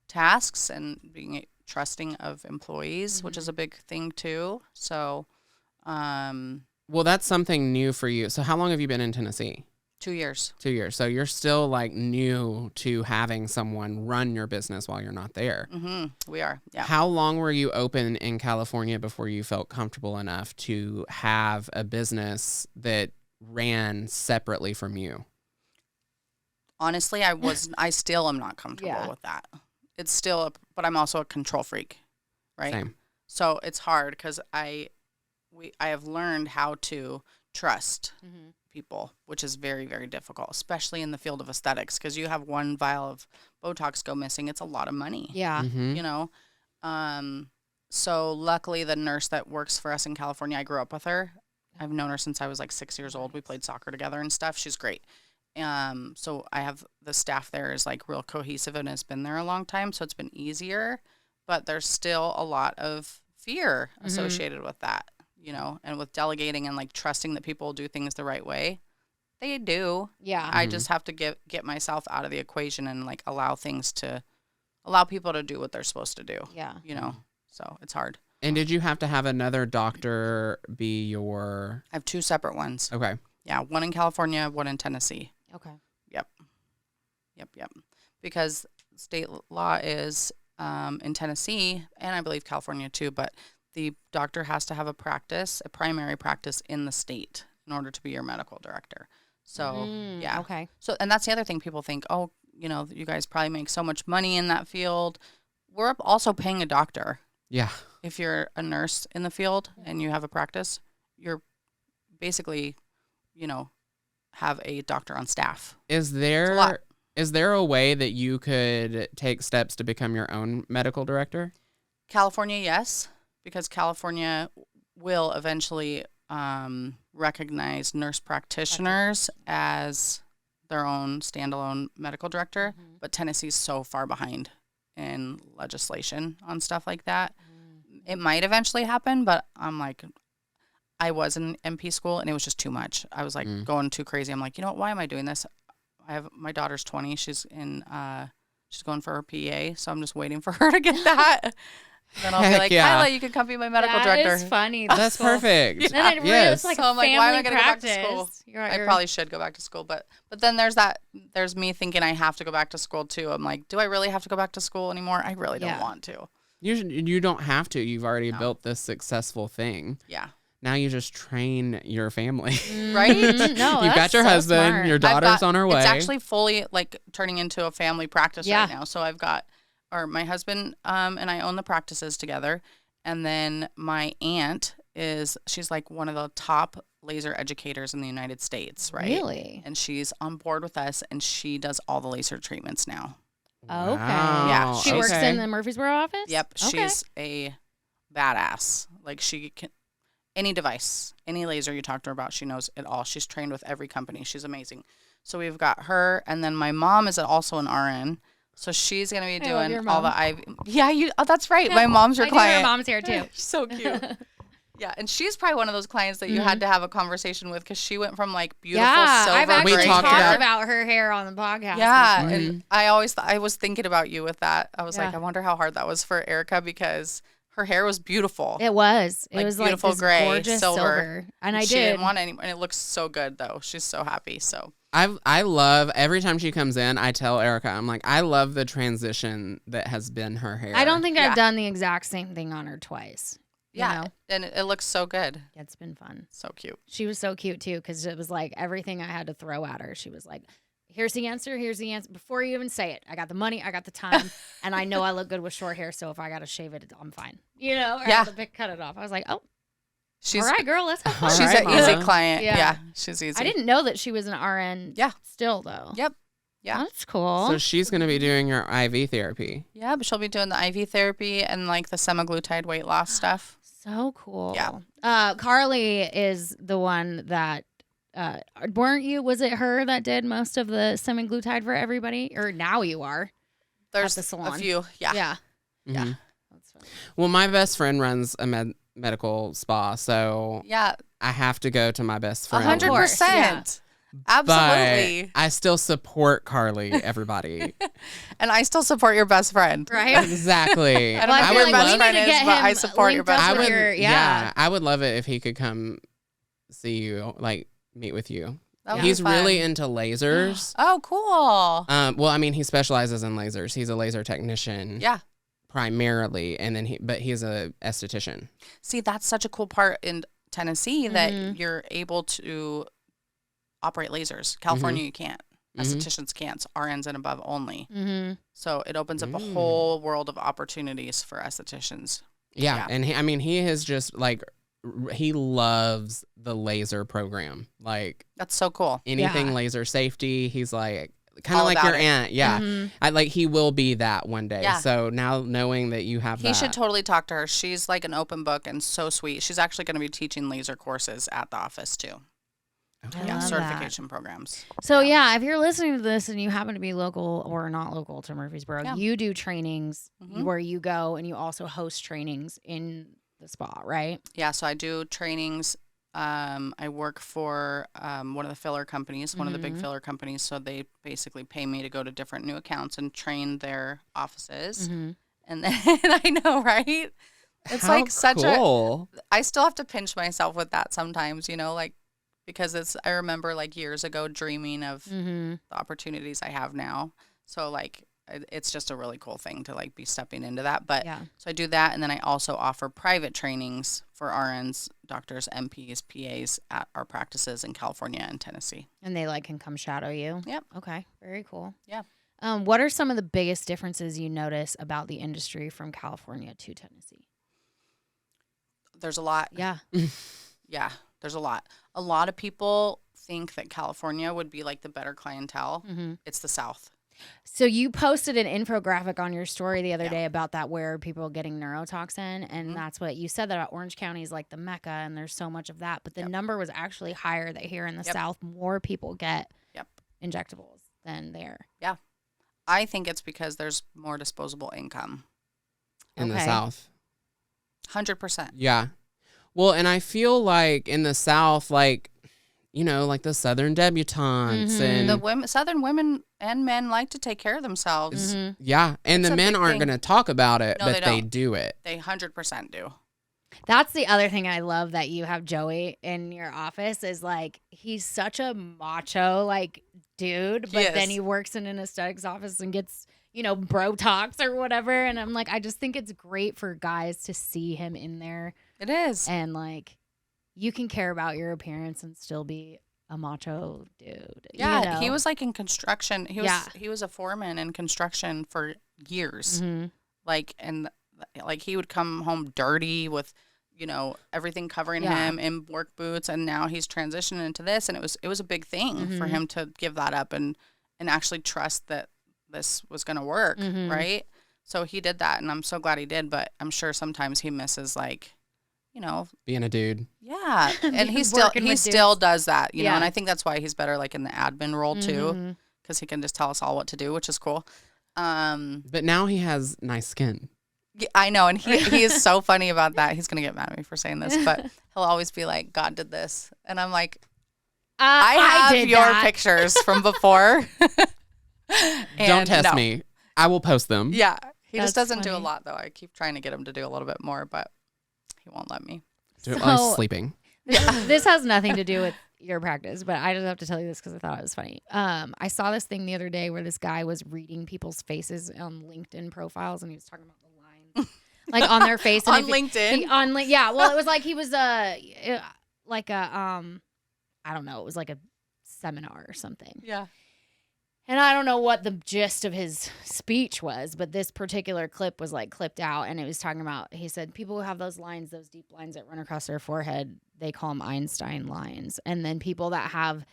tasks and being trusting of employees, which is a big thing too. So, well, that's something new for you. So how long have you been in Tennessee? 2 years. 2 years. So you're still like new to having someone run your business while you're not there. We are. Yeah. How long were you open in California before you felt comfortable enough to have a business that ran separately from you? Honestly, I still am not comfortable with that. It's still, but I'm also a control freak, right? Same. So it's hard because I have learned how to trust people, which is very, very difficult, especially in the field of aesthetics, because you have one vial of Botox go missing. It's a lot of money. Yeah. You know? So luckily the nurse that works for us in California, I grew up with her. I've known her since I was like 6 years old. We played soccer together and stuff. She's great. So I have the staff there is like real cohesive and has been there a long time. So it's been easier, but there's still a lot of fear associated with that, you know, and with delegating and like trusting that people will do things the right way. They do. Yeah. I just have to get myself out of the equation and like allow people to do what they're supposed to do. Yeah. You know, so it's hard. And did you have to have another doctor be your... I have 2 separate ones. Okay. Yeah. One in California, one in Tennessee. Okay. Yep. Because state law is in Tennessee, and I believe California too, but the doctor has to have a primary practice in the state in order to be your medical director. So, yeah. Okay. So, and that's the other thing people think, oh, you know, you guys probably make so much money in that field. We're also paying a doctor. Yeah. If you're a nurse in the field and you have a practice, you're basically, you know, have a doctor on staff. Is there a way that you could take steps to become your own medical director? California, yes, because California will eventually recognize nurse practitioners as their own standalone medical director, but Tennessee's so far behind in legislation on stuff like that. It might eventually happen, but I'm like, I was in MP school and it was just too much. I was like going too crazy. I'm like, you know what? Why am I doing this? My daughter's 20. She's going for her PA, so I'm just waiting for her to get that. Then I'll be like, Kyla, you can come be my medical director. That is funny. That's perfect. Then it really is like So a I'm like, family why am I going to go back practice. to school? You're I probably should go back to school, but then there's me thinking I have to go back to school too. I'm like, do I really have to go back to school anymore? I really don't want to. You don't have to. You've already built this successful thing. Yeah. Now you just train your family. Right? No, You've got your so husband, smart. your daughter's on her way. It's actually fully like turning into a family practice right now. So my husband and I own the practices together. And then my aunt she's like one of the top laser educators in the United States, right? Really? And she's on board with us and she does all the laser treatments now. Okay. Yeah. She works in the Murfreesboro office? Yep. Okay. She's a badass. Like she can, any device, any laser you talk to her about, she knows it all. She's trained with every company. She's amazing. So we've got her. And then my mom is also an RN. So she's gonna be I love your doing all mom. the IV. Yeah, oh, that's right. My mom's your I do. Her client. mom's here too. So cute. Yeah, and she's probably one of those clients that you had to have a conversation with because she went from like beautiful silver. I've actually We talked talked about- about her hair on the podcast. Yeah, before. and I always I was thinking about you with that. I was like, Yeah. I wonder how hard that was for Erica because her hair was beautiful. It was. It Like was like beautiful this gray, gorgeous silver. And I she did. didn't want any, and it looks so good though. She's so happy. So I love every time she comes in, I tell Erica, I'm like, I love the transition that has been her hair. I don't think Yeah. I've done the exact same thing on her twice. You yeah, know? and it looks so good. It's been fun. So cute. She was so cute too because it was like everything I had to throw at her. She was like, here's the answer. Here's the answer. Before you even say it, I got the money, I got the time, and I know I look good with short hair. So if I got to shave it, I'm fine. You know, or I Yeah. have to cut it off. I was like, oh, She's all right, girl, let's have fun. All she's right, an easy Mama. client. Yeah. Yeah. She's easy. I didn't know that she was an RN. Yeah. Still though. Yep. Yeah. That's cool. So she's going to be doing her IV therapy. Yeah, but she'll be doing the IV therapy and like the semaglutide weight loss stuff. So cool. Yeah. Carly is the one that weren't you? Was it her that did most of the semaglutide for everybody? Or now you are? There's the a salon. few. Yeah. Yeah. Yeah. Mhm. That's funny. Well, my best friend runs a medical spa, so Yeah. I have to go to my best friend. 100%. But Absolutely. I still support Carly, everybody. And I still support your best friend. Right? Exactly. I don't know Well, who I your feel best like we friend need to is, get but I him support your linked best up I with friend. would, your- yeah. I would love it if he could come see you, like meet with you. That would be He's really fun. into lasers. Oh, cool. Well, I mean, he specializes in lasers. He's a laser technician. Yeah. Primarily, and then but he's a esthetician. See, that's such a cool part in Tennessee that Mhm. you're able to operate lasers. California, you can't. Mhm. Estheticians can't. RNs and above only. Mm-hmm. So it opens up a Mm. whole world of opportunities for estheticians. Yeah, Yeah. and he has just like he loves the laser program. Like That's so cool. anything Yeah. laser safety, he's like kind of All like about your it. aunt. Yeah. Mhm. I like he will be that one day. Yeah. So now knowing that you have He that. should totally talk to her. She's like an open book and so sweet. She's actually going to be teaching laser courses at the office too. Okay. I Yeah, love certification programs. So yeah, if you're listening to this and you happen to be local or not local to Murfreesboro, Yeah. you do trainings Mhm. where you go and you also host trainings in the spa, right? Yeah, so I do trainings. I work for one of the filler companies, one of the big Mhm. filler companies. So they basically pay me to go to different new accounts and train their offices. Mm-hmm. And then I know, right? It's How like such cool. I still have to pinch myself with that sometimes, you know, like because I remember like years ago dreaming of Mm-hmm. the opportunities I have now. So like it's just a really cool thing to like be stepping into that. But Yeah. so I do that, and then I also offer private trainings for RNs, doctors, MPs, PAs at our practices in California and Tennessee. And they like can come shadow you. Yep. Okay. Very cool. Yeah. What are some of the biggest differences you notice about the industry from California to Tennessee? There's a lot. Yeah. Yeah, there's a lot. A lot of people think that California would be like the better clientele. Mm-hmm. It's the South. So you posted an infographic on your story the other Yeah. day about that where people getting neurotoxin, and Mhm. that's what you said that Orange County is like the mecca, and there's so much of that. But the Yep. number was actually higher that here in the Yep. South, more people get Yep. injectables than there. I think it's because there's more disposable income. In the Okay. South. 100%. Yeah. Well, and I feel like in the South, like, you know, like the Southern debutantes Mhm. and The Southern women and men like to take care of themselves. Mhm. yeah, and It's the a men big aren't thing. going to talk about it, No, but they they don't. do it. They 100% do. That's the other thing I love that you have Joey in your office is like he's such a macho like dude, but then Yes. he works in an aesthetics office and gets, you know, bro talks or whatever. And I'm like, I just think it's great for guys to see him in there It is. and like you can care about your appearance and still be a macho dude. Yeah, you know? he was like in construction. Yeah. He was a foreman in construction for years. Mhm. Like and like he would come home dirty with, you know, everything covering Yeah. him in work boots, and now he's transitioning into this, and it was a big thing for Mhm. him to give that up and actually trust that this was going to work, Mhm. right? So he did that, and I'm so glad he did, but I'm sure sometimes he misses like, you know, Being a dude. yeah, and he still Working with does that, you know, Yeah. and I think that's why he's better like in the admin role too, Mhm. because he can just tell us all what to do, which is cool. But now he has nice skin. I know, and he is so funny about that. He's gonna get mad at me for saying this, but he'll always be like, "God did this," and I'm like, "I have did your that. pictures from before." Don't test no. me. I will post them. Yeah, he That's just doesn't do a funny. lot though. I keep trying to get him to do a little bit more, but he won't let me. Do it while So- he's sleeping. This has nothing to do with your practice, but I just have to tell you this because I thought it was funny. I saw this thing the other day where this guy was reading people's faces on LinkedIn profiles, and he was talking about the lines like on their face and On if LinkedIn? yeah. Well, it was like he was like a I don't know. It was like a seminar or something. Yeah. And I don't know what the gist of his speech was, but this particular clip was like clipped out, and it was talking about, he said, people who have those lines, those deep lines that run across their forehead, they call them Einstein lines. And then people that have,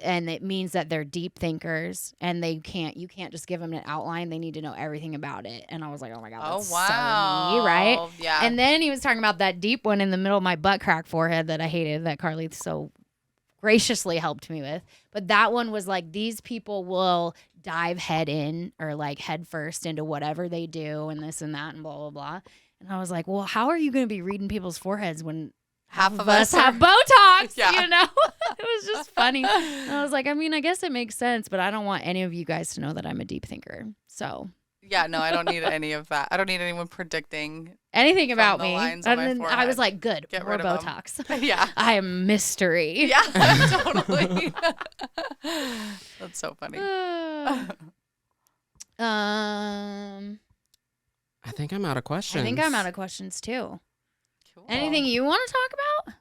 and it means that they're deep thinkers, and you can't just give them an outline. They need to know everything about it. And I was like, oh my God, Oh that's wow. so me, right? Yeah. And then he was talking about that deep one in the middle of my butt crack forehead that I hated, that Carly so graciously helped me with. But that one was like, these people will dive head in or like head first into whatever they do and this and that and blah, blah, blah. And I was like, well, how are you going to be reading people's foreheads when half of us have Botox? Yeah. You know, it was just funny. And I was like, I mean, I guess it makes sense, but I don't want any of you guys to know that I'm a deep thinker. So Yeah, no, I don't need any of that. I don't need anyone predicting. anything From about the me. lines on And my then I was forehead. like, good, Get more rid of 'em. Botox. Yeah. I am mystery. Yeah, totally. That's so funny. I think I'm out of questions. I think I'm out of questions too. Cool. Anything you want to talk about?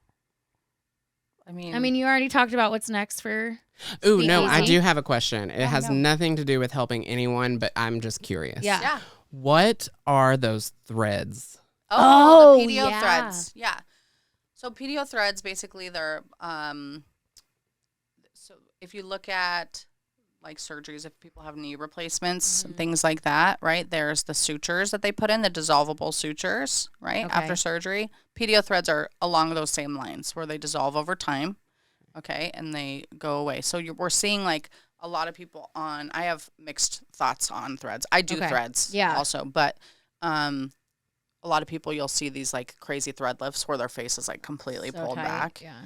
I I mean, you already talked about what's next for. Ooh, no, I Speakeasy. do have a question. It Yeah, has no. nothing to do with helping anyone, but I'm just curious. Yeah. yeah. What are those threads? Oh, The PDO yeah. threads. Yeah. So PDO threads, basically, they're so if you look at like surgeries, if people have knee replacements and things like that, right? There's the sutures that they put in, the dissolvable sutures, right? Okay. After surgery. PDO threads are along those same lines where they dissolve over time, okay, and they go away. So we're seeing like a lot of people on, I have mixed thoughts on threads. I do Okay. threads Yeah. also, but a lot of people, you'll see these like crazy thread lifts where their face is like completely So pulled tight, back. Yeah.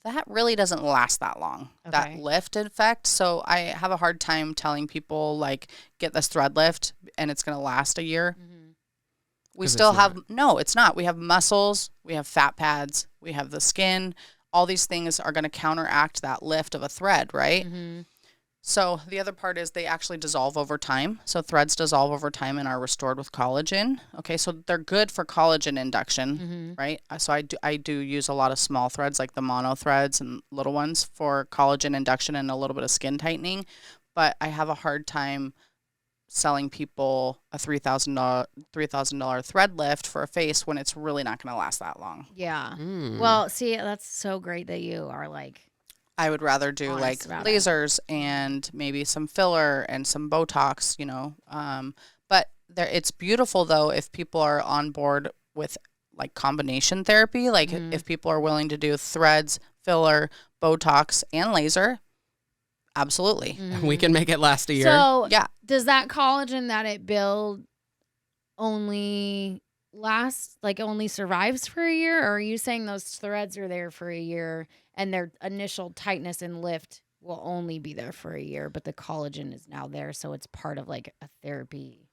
That really doesn't last that long, that Okay. lift effect. So I have a hard time telling people like get this thread lift and it's going to last a year. Mm-hmm. We 'Cause still it's have, not. no, it's not. We have muscles, we have fat pads, we have the skin. All these things are going to counteract that lift of a thread, right? Mm-hmm. So the other part is they actually dissolve over time. So threads dissolve over time and are restored with collagen. Okay, so they're good for collagen induction, Mm-hmm. right? So I do use a lot of small threads like the mono threads and little ones for collagen induction and a little bit of skin tightening. But I have a hard time selling people a $3,000 thread lift for a face when it's really not going to last that long. Yeah. Mm. Well, see, that's so great that you are like. I would rather do Honest like about it. lasers and maybe some filler and some Botox, you know. But it's beautiful though if people are on board with like combination therapy, like Mhm. if people are willing to do threads, filler, Botox, and laser. Absolutely. we can make it last a year. So Yeah. does that collagen that it build only last, like only survives for a year? Or are you saying those threads are there for a year and their initial tightness and lift will only be there for a year, but the collagen is now there, so it's part of like a therapy?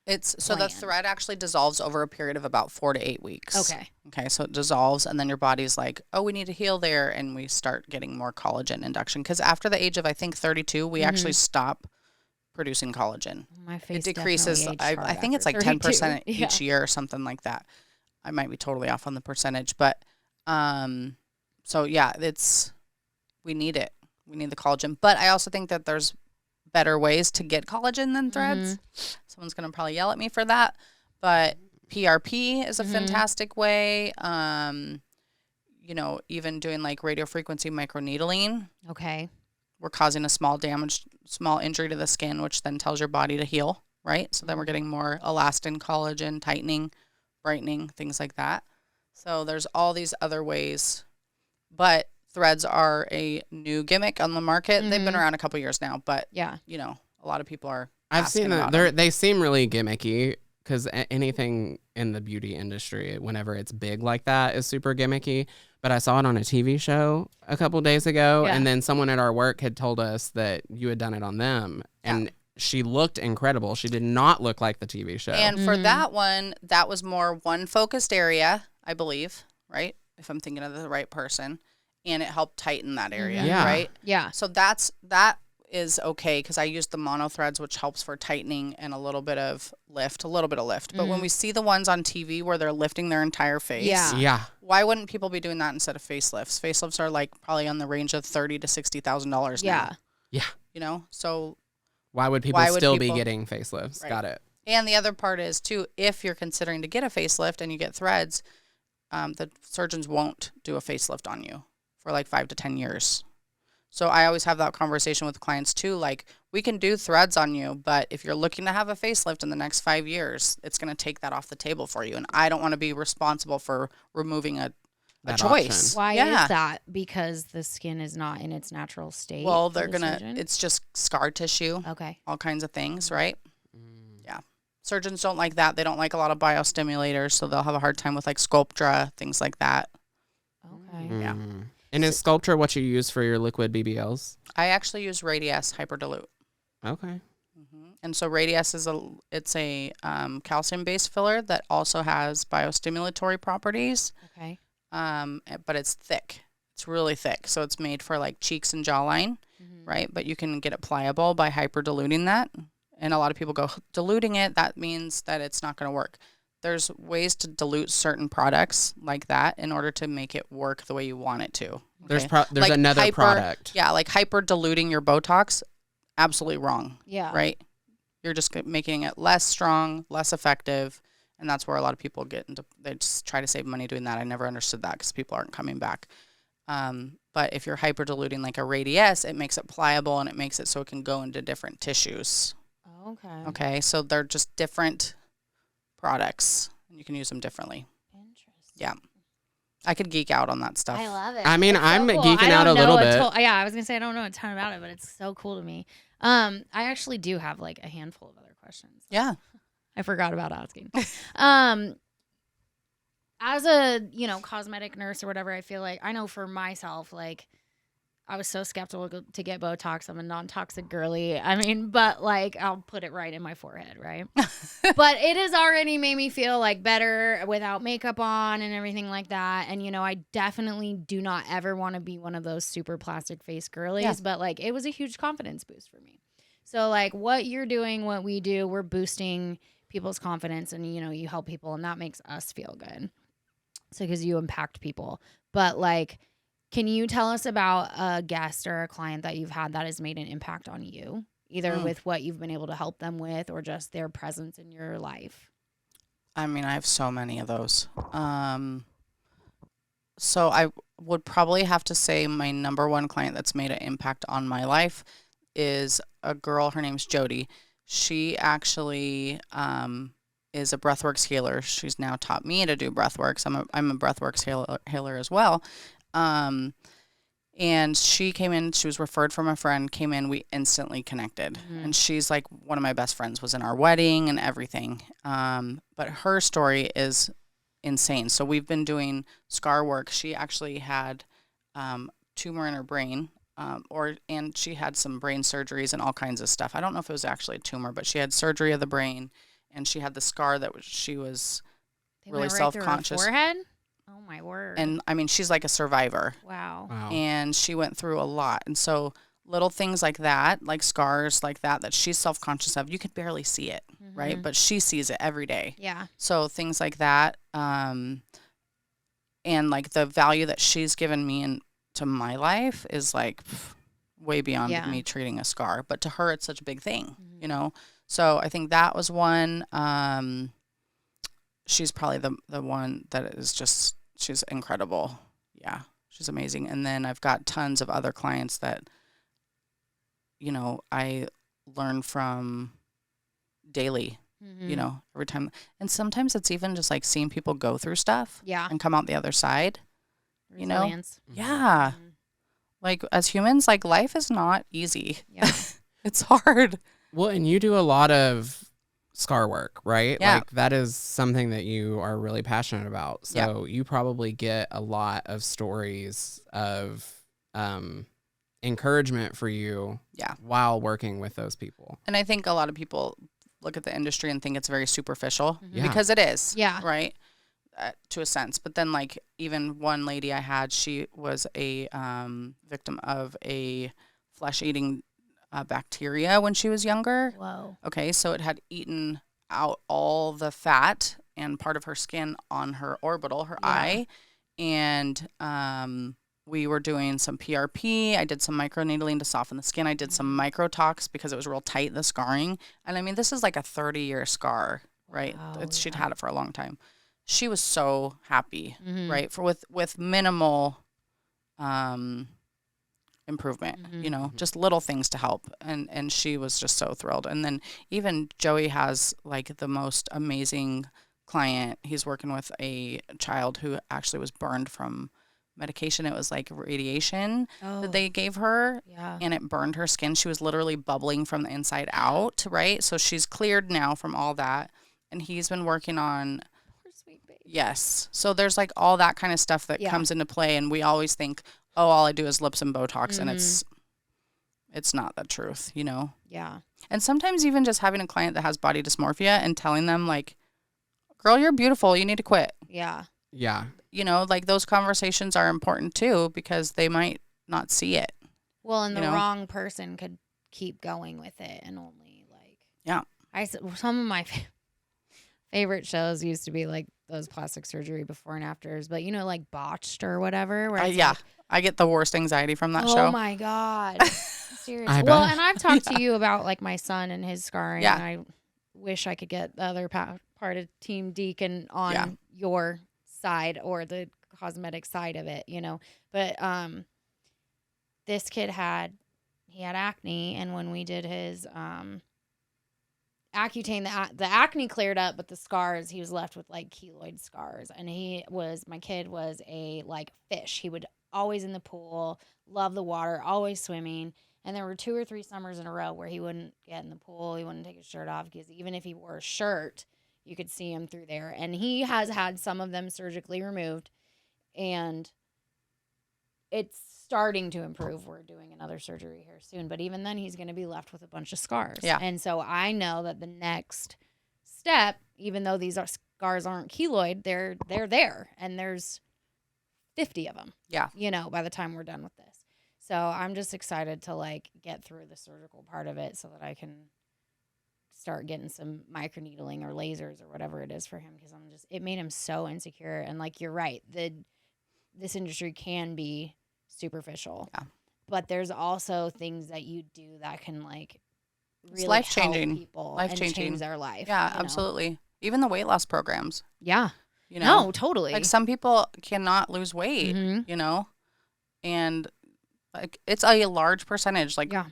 It's so the Plan. thread actually dissolves over a period of about 4 to 8 weeks. Okay. Okay, so it dissolves, and then your body's like, oh, we need to heal there, and we start getting more collagen induction. Because after the age of, I think, 32, we actually stop producing collagen. My face It decreases. definitely aged I hard think it's after like 32. 10% Yeah. each year or something like that. I might be totally off on the percentage, but so yeah, we need it. We need the collagen, but I also think that there's better ways to get collagen than threads. Someone's gonna probably yell at me for that, but PRP is a fantastic way. You know, even doing like radio frequency microneedling. Okay. We're causing a small injury to the skin, which then tells your body to heal, right? So then we're getting more elastin, collagen, tightening, brightening, things like that. So there's all these other ways, but threads are a new gimmick on the market. They've been around a couple years now, but Yeah. you know, a lot of people are I've asking seen about that. 'em. They seem really gimmicky because anything in the beauty industry, whenever it's big like that, is super gimmicky. But I saw it on a TV show a couple days ago, Yeah. and then someone at our work had told us that you had done it on them, and she looked incredible. She did not look like the TV show. And for that one, that was more one focused area, I believe, right? If I'm thinking of the right person, and it helped tighten that area, Yeah. right? Yeah. So that is okay because I use the mono threads, which helps for tightening and a little bit of lift. But when we see the ones on TV where they're lifting their entire face, Yeah. why wouldn't people be doing that instead of facelifts? Facelifts are like probably on the range of $30,000 to $60,000 now. Yeah. You know, so Why would people Why would still be people- getting facelifts? Right. Got it. and the other part is too, if you're considering to get a facelift and you get threads, the surgeons won't do a facelift on you for like 5 to 10 years. So I always have that conversation with clients too. Like, we can do threads on you, but if you're looking to have a facelift in the next 5 years, it's going to take that off the table for you. And I don't want to be responsible for removing a That choice. option. Why Yeah. is that? Because the skin is not in its natural state. Well, for they're the going surgeon? to, it's just scar tissue, Okay. all kinds of things, right? Mm. Yeah. Surgeons don't like that. They don't like a lot of biostimulators, so they'll have a hard time with like Sculptra, things like that. Okay. Yeah. Mm. And is Sculptra what you use for your liquid BBLs? I actually use Radius Hyperdilute. Okay. And so Radius is a calcium-based filler that also has biostimulatory properties, Okay. but it's thick. It's really thick. So it's made for like cheeks and jawline, right? But you can get it pliable by hyperdiluting that. And a lot of people go, diluting it, that means that it's not going to work. There's ways to dilute certain products like that in order to make it work the way you want it to. There's okay? there's Like another product. Yeah, like hyper diluting your Botox, absolutely wrong, Yeah. right? You're just making it less strong, less effective, and that's where a lot of people get into. They just try to save money doing that. I never understood that because people aren't coming back. But if you're hyper diluting like a Radius, it makes it pliable and it makes it so it can go into different tissues. Okay. Okay, so they're just different products, and you can use them differently. Interesting. Yeah. I could geek out on that stuff. I love it. I mean, It's so I'm cool. geeking I out don't a little know bit. yeah, I was gonna say I don't know a ton about it, but it's so cool to me. I actually do have like a handful of other questions. Yeah. I forgot about asking. As a, cosmetic nurse or whatever, I feel like I know for myself, like I was so skeptical to get Botox. I'm a non-toxic girly. I mean, but like I'll put it right in my forehead, right? But it has already made me feel like better without makeup on and everything like that. And I definitely do not ever want to be one of those super plastic face girlies, Yeah. but like it was a huge confidence boost for me. So like what you're doing, what we do, we're boosting people's confidence and you help people and that makes us feel good. So because you impact people. But like, can you tell us about a guest or a client that you've had that has made an impact on you, either with what you've been able to help them with or just their presence in your life? I mean, I have so many of those. So I would probably have to say my number one client that's made an impact on my life is a girl. Her name's Jody. She actually is a breathworks healer. She's now taught me to do breathworks. I'm a breathworks healer as well. And she came in, she was referred from a friend, came in, we instantly connected. And she's like one of my best friends, was in our wedding and everything. But her story is insane. So we've been doing scar work. She actually had tumor in her brain, and she had some brain surgeries and all kinds of stuff. I don't know if it was actually a tumor, but she had surgery of the brain, and she had the scar that she was really went right through her self-conscious. forehead? Oh my word. And I mean, she's like a survivor. Wow. Wow. And she went through a lot. And so little things like that, like scars like that she's self-conscious of, you could barely see it, right? But she sees it every day. Yeah. So things like that, and like the value that she's given me to my life is like way beyond me treating a scar. But to her, it's such a big thing, So I think that was one. She's probably the one that is just, she's incredible. Yeah, she's amazing. And then I've got tons of other clients that, I learn from daily, every time. And sometimes it's even just like seeing people go through stuff Yeah. and come out the other side, Resilience. Yeah. Like as humans, like life is not easy. Yeah. It's hard. Well, and you do a lot of scar work, right? Yeah. Like that is something that you are really passionate about. So you probably get a lot of stories of encouragement for you Yeah. while working with those people. And I think a lot of people look at the industry and think it's very superficial Yeah. because it is. Yeah. Right. To a sense. But then, like, even one lady I had, she was a victim of a flesh-eating bacteria when she was younger. Whoa. Okay, so it had eaten out all the fat and part of her skin on her orbital, her eye. And we were doing some PRP. I did some microneedling to soften the skin. I did some microtox because it was real tight, the scarring. And I mean, this is like a 30-year scar, right? Wow, She'd yeah. had it for a long time. She was so happy, Mhm. right? With minimal improvement, Mhm. you know, just little things to help. And she was just so thrilled. And then even Joey has like the most amazing client. He's working with a child who actually was burned from medication. It was like radiation that they gave her, Yeah. and it burned her skin. She was literally bubbling from the inside out, right? So she's cleared now from all that. And he's been working on, Poor sweet baby. yes. So there's like all that kind of stuff that Yeah. comes into play. And we always think, oh, all I do is lips and Botox. And it's not the truth, you know? Yeah. And sometimes even just having a client that has body dysmorphia and telling them like, girl, you're beautiful. You need to quit. Yeah. Yeah. You know, like those conversations are important too, because they might not see it. Well, and the You know? wrong person could keep going with it and only like. Yeah. Some of my favorite shows used to be like those plastic surgery before and afters, but you know, like Botched or whatever. Where it's Yeah. like, I get the worst anxiety from that oh show. my God. Seriously. I Well, bet. and I've talked to you about like my son and his scarring. Yeah. And I wish I could get the other part of Team Deacon on Yeah. your side or the cosmetic side of it, you know. But this kid had acne, and when we did his Accutane, the acne cleared up, but the scars, he was left with like keloid scars. And my kid was a like fish. He would always in the pool, love the water, always swimming. And there were 2 or 3 summers in a row where he wouldn't get in the pool. He wouldn't take his shirt off because even if he wore a shirt, you could see him through there. And he has had some of them surgically removed. And it's starting to improve. We're doing another surgery here soon. But even then, he's going to be left with a bunch of scars. Yeah. And so I know that the next step, even though these scars aren't keloid, they're there. And there's 50 of them. Yeah. You know, by the time we're done with this. So I'm just excited to like get through the surgical part of it so that I can start getting some microneedling or lasers or whatever it is for him, because it made him so insecure. And like, you're right, this industry can be superficial. Yeah. But there's also things that you do that can like It's really life-changing. help people Life-changing. and change their life. Yeah, you know? absolutely. Even the weight loss programs, Yeah. you know. No, totally. Like some people cannot lose weight, Mhm. you know, and like it's a large percentage. Like Yeah.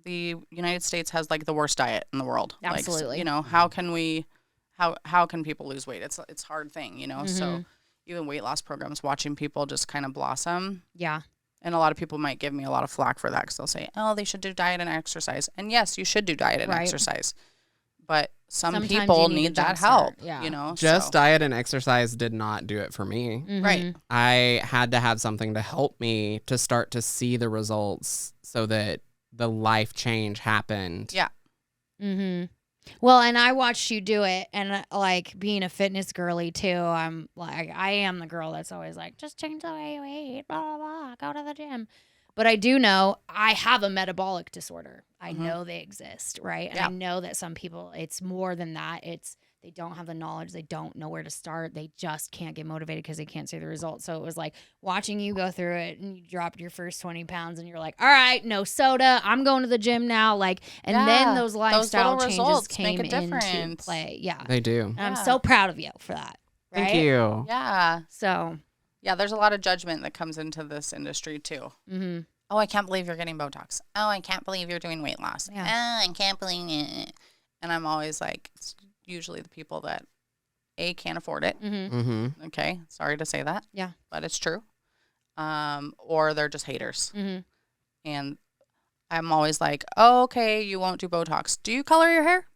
the United States has like the worst diet in the world. Absolutely. Like, you know, how can people lose weight? It's a hard thing, you know. So Mhm. even weight loss programs, watching people just kind of blossom. Yeah. And a lot of people might give me a lot of flack for that because they'll say, "Oh, they should do diet and exercise." And yes, you should do diet and Right. exercise, but Sometimes you people need a need that jumpstart. help. Yeah. You know, Just so, diet and exercise did not do it for me. right. Mhm. I had to have something to help me to start to see the results so that the life change happened. Yeah. Mm-hmm. Well, and I watched you do it, and like being a fitness girly too, I'm like, I am the girl that's always like, just change the way you eat, blah, blah, blah, go to the gym. But I do know I have a metabolic disorder. I Mhm. know they exist, right? And Yeah. I know that some people, it's more than that. They don't have the knowledge. They don't know where to start. They just can't get motivated because they can't see the results. So it was like watching you go through it, and you dropped your first 20 pounds and you're like, all right, no soda. I'm going to the gym now. Like, and then Yeah, those those lifestyle little changes results came make a into difference. play. Yeah. They do. And I'm Yeah. so proud of you for that. Right? Thank you. Yeah. So, Yeah. There's a lot of judgment that comes into this industry too. mm-hmm. Oh, I can't believe you're getting Botox. Oh, I can't believe you're doing weight loss. Yeah. Oh, I can't believe it. And I'm always like, it's usually the people that can't afford it. Mm-hmm. Mm-hmm. Okay, sorry to say that. Yeah. But it's true. Or they're just haters. Mm-hmm. And I'm always like, oh, okay, you won't do Botox. Do you color your hair?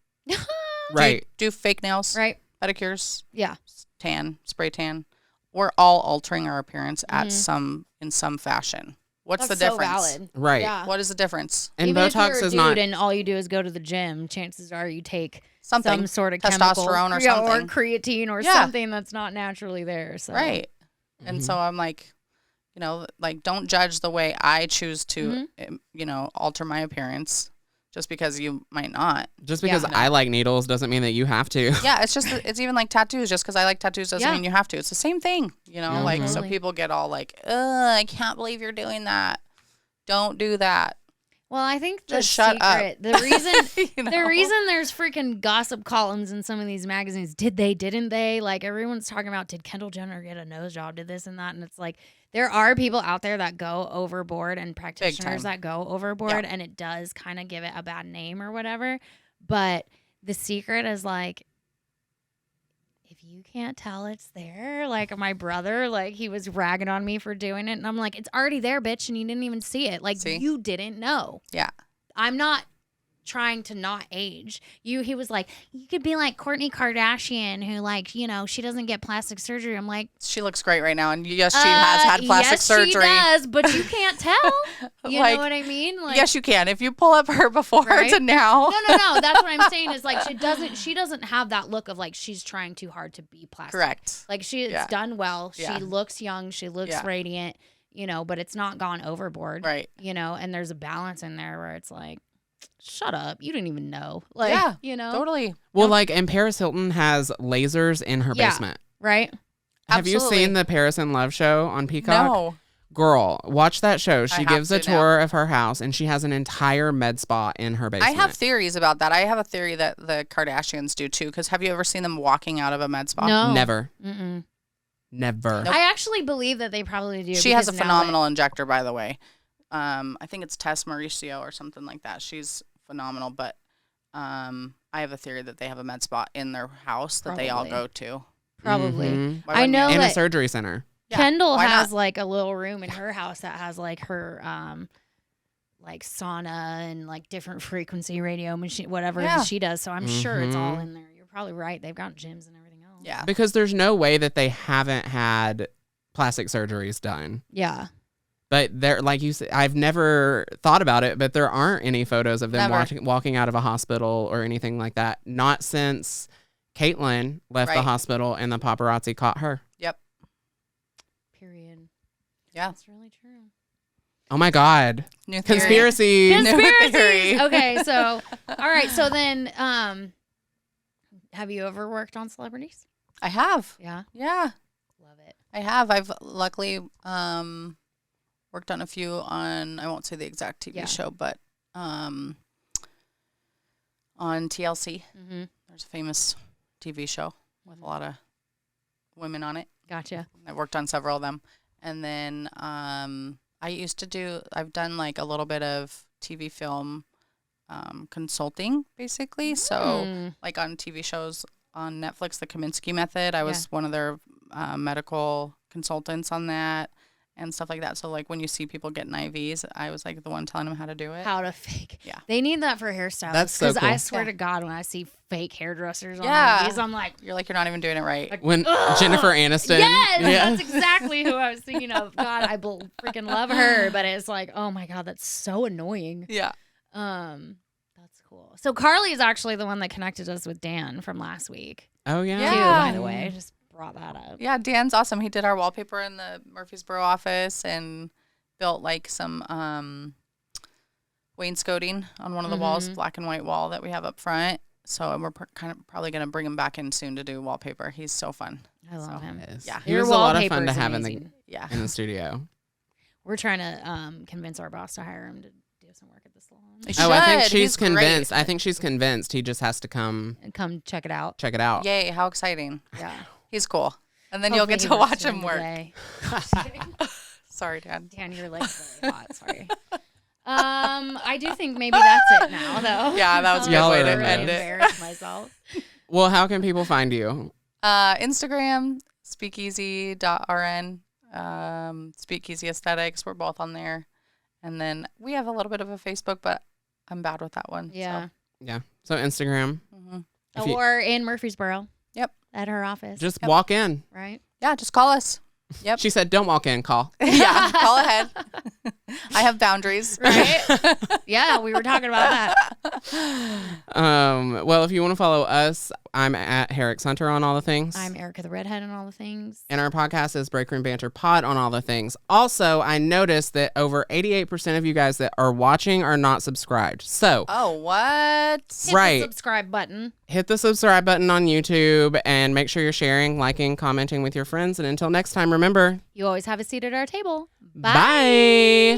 Right. Do fake nails? Right. Pedicures? Yeah. Tan, spray tan. We're all altering our appearance Mhm. in some fashion. What's That's the so difference? valid. Right. Yeah. What is the difference? And Even if Botox you're a is dude not. and all you do is go to the gym, chances are you take Something. some sort of Testosterone or chemical, something. or creatine or Yeah. something that's not naturally there. So Right. And Mhm. so I'm like, like, don't judge the way I choose to, Mhm. alter my appearance just because you might not. Just because Yeah. I like needles doesn't mean that you have to. Yeah, it's just, it's even like tattoos. Just because I like tattoos doesn't Yeah. mean you have to. It's the same thing, No, like, so totally. people get all like, I can't believe you're doing that. Don't do that. Well, I think the Just shut up. secret, the reason You know? the reason there's freaking gossip columns in some of these magazines, did they, didn't they? Like everyone's talking about, did Kendall Jenner get a nose job? Did this and that? And it's like, there are people out there that go overboard and practitioners that go overboard, and it does kind of give it a bad name or whatever. But the secret is like, if you can't tell it's there, like my brother, like he was ragging on me for doing it. And I'm like, it's already there, bitch. And you didn't even see it. Like See? you didn't know. Yeah. I'm not trying to not age. He was like, you could be like Kourtney Kardashian, who like, she doesn't get plastic surgery. I'm like, She looks great right now. And yes, she has had plastic yes, surgery. she does, but you can't tell. You Like, know what I mean? Like, yes, you can. If you pull up her before Right? to now. no. That's what I'm saying is like, she doesn't have that look of like, she's trying too hard to be plastic. Correct. Like it's Yeah. done well. Yeah. She looks young. She looks Yeah. radiant, but it's not gone overboard. Right. And there's a balance in there where it's like, shut up. You didn't even know. Like, Yeah. Totally. Well, like, and Paris Hilton has lasers in her Yeah. basement. Right? Have you Absolutely. seen the Paris and Love show on Peacock? No. Girl, watch that show. She have gives a to now. tour of her house, and she has an entire med spa in her I basement. have theories about that. I have a theory that the Kardashians do too. Because have you ever seen them walking out of a med spa? No. Never. Mm-mm. Never. Nope. I actually believe that they probably do. She has a because now phenomenal injector, by the way. I think it's Tess Mauricio or something like that. She's phenomenal. But I have a theory that they have a med spa in their house that they all Probably. go to. Probably. Mhm. Why I wouldn't know you? In a that surgery center. Yeah, Kendall why has not? like a little room in her house that has like her like sauna and like different frequency radio machine, whatever Yeah. she does. So I'm sure it's all Mhm. in there. You're probably right. They've got gyms and everything else. Yeah. Because there's no way that they haven't had plastic surgeries done. Yeah. But there, like you said, I've never thought about it, but there aren't any photos of them Never. walking out of a hospital or anything like that. Not since Caitlyn left the Right. hospital and the paparazzi caught her. Yep. Period. Yeah. That's really true. Oh my God. New theory. Conspiracy. New theory. Conspiracies. Okay, so all right, so then have you ever worked on celebrities? I have. Yeah. Yeah. Love it. I have. I've luckily worked on a few on, I won't say the exact TV Yeah. show, but on TLC. Mm-hmm. There's a famous TV show with a lot of women on it. Gotcha. I worked on several of them. And then I've done like a little bit of TV film consulting, basically. So Mm. like on TV shows on Netflix, The Kaminsky Method, I was one of their medical consultants on that and stuff like that. So like when you see people getting IVs, I was like the one telling them how to do it. How to fake. Yeah. They need that for hairstylists. That's so I cool. swear Yeah. to God, when I see fake hairdressers on Yeah. movies, I'm like, You're like, you're not even doing it right. Like, When ugh. Jennifer Aniston. yes, Yeah. that's exactly who I was thinking of. God, I freaking love her, but it's like, oh my God, that's so annoying. Yeah. That's cool. So Carly is actually the one that connected us with Dan from last week. Oh, yeah. Yeah. Too, by the way, I just brought that up. Yeah, Dan's awesome. He did our wallpaper in the Murfreesboro office and built like some wainscoting on one of the walls, Mhm. black and white wall that we have up front. So we're probably going to bring him back in soon to do wallpaper. He's so fun. I love So, him. Yes. Yeah. He Your was a lot of wallpaper fun to is have in the amazing. Yeah. studio. We're trying to convince our boss to hire him to do some work at the salon You Oh, I think should. she's He's great. convinced. I think she's convinced. He just has to come and come check it out. check it out. Yay, how exciting. Yeah. He's cool. And then you'll Hopefully get he to works watch him during the work. day. Sorry, Dan. Dan, your leg's really hot. Sorry. I do think maybe that's it now, though. Yeah, that was a good way to really end it. embarrass myself. Well, how can people find you? Instagram, speakeasy.rn, speakeasy aesthetics. We're both on there. And then we have a little bit of a Facebook, but I'm bad with that one. Yeah. Yeah. So Instagram. So. If you- Or in Murfreesboro. Yep. At her office. Just walk in. right. Yeah, just call us. Yep. She said, don't walk in, call. Yeah, call ahead. I have boundaries. Right? Yeah, we were talking about that. Well, if you want to follow us, I'm at Herrick Hunter on all the things. I'm Erica the Redhead and all the things. And our podcast is Break Room Banter Pod on all the things. Also, I noticed that over 88% of you guys that are watching are not subscribed. So Oh, what? Hit Right. the subscribe button. hit the subscribe button on YouTube and make sure you're sharing, liking, commenting with your friends. And until next time, remember, You always have a seat at our table. bye.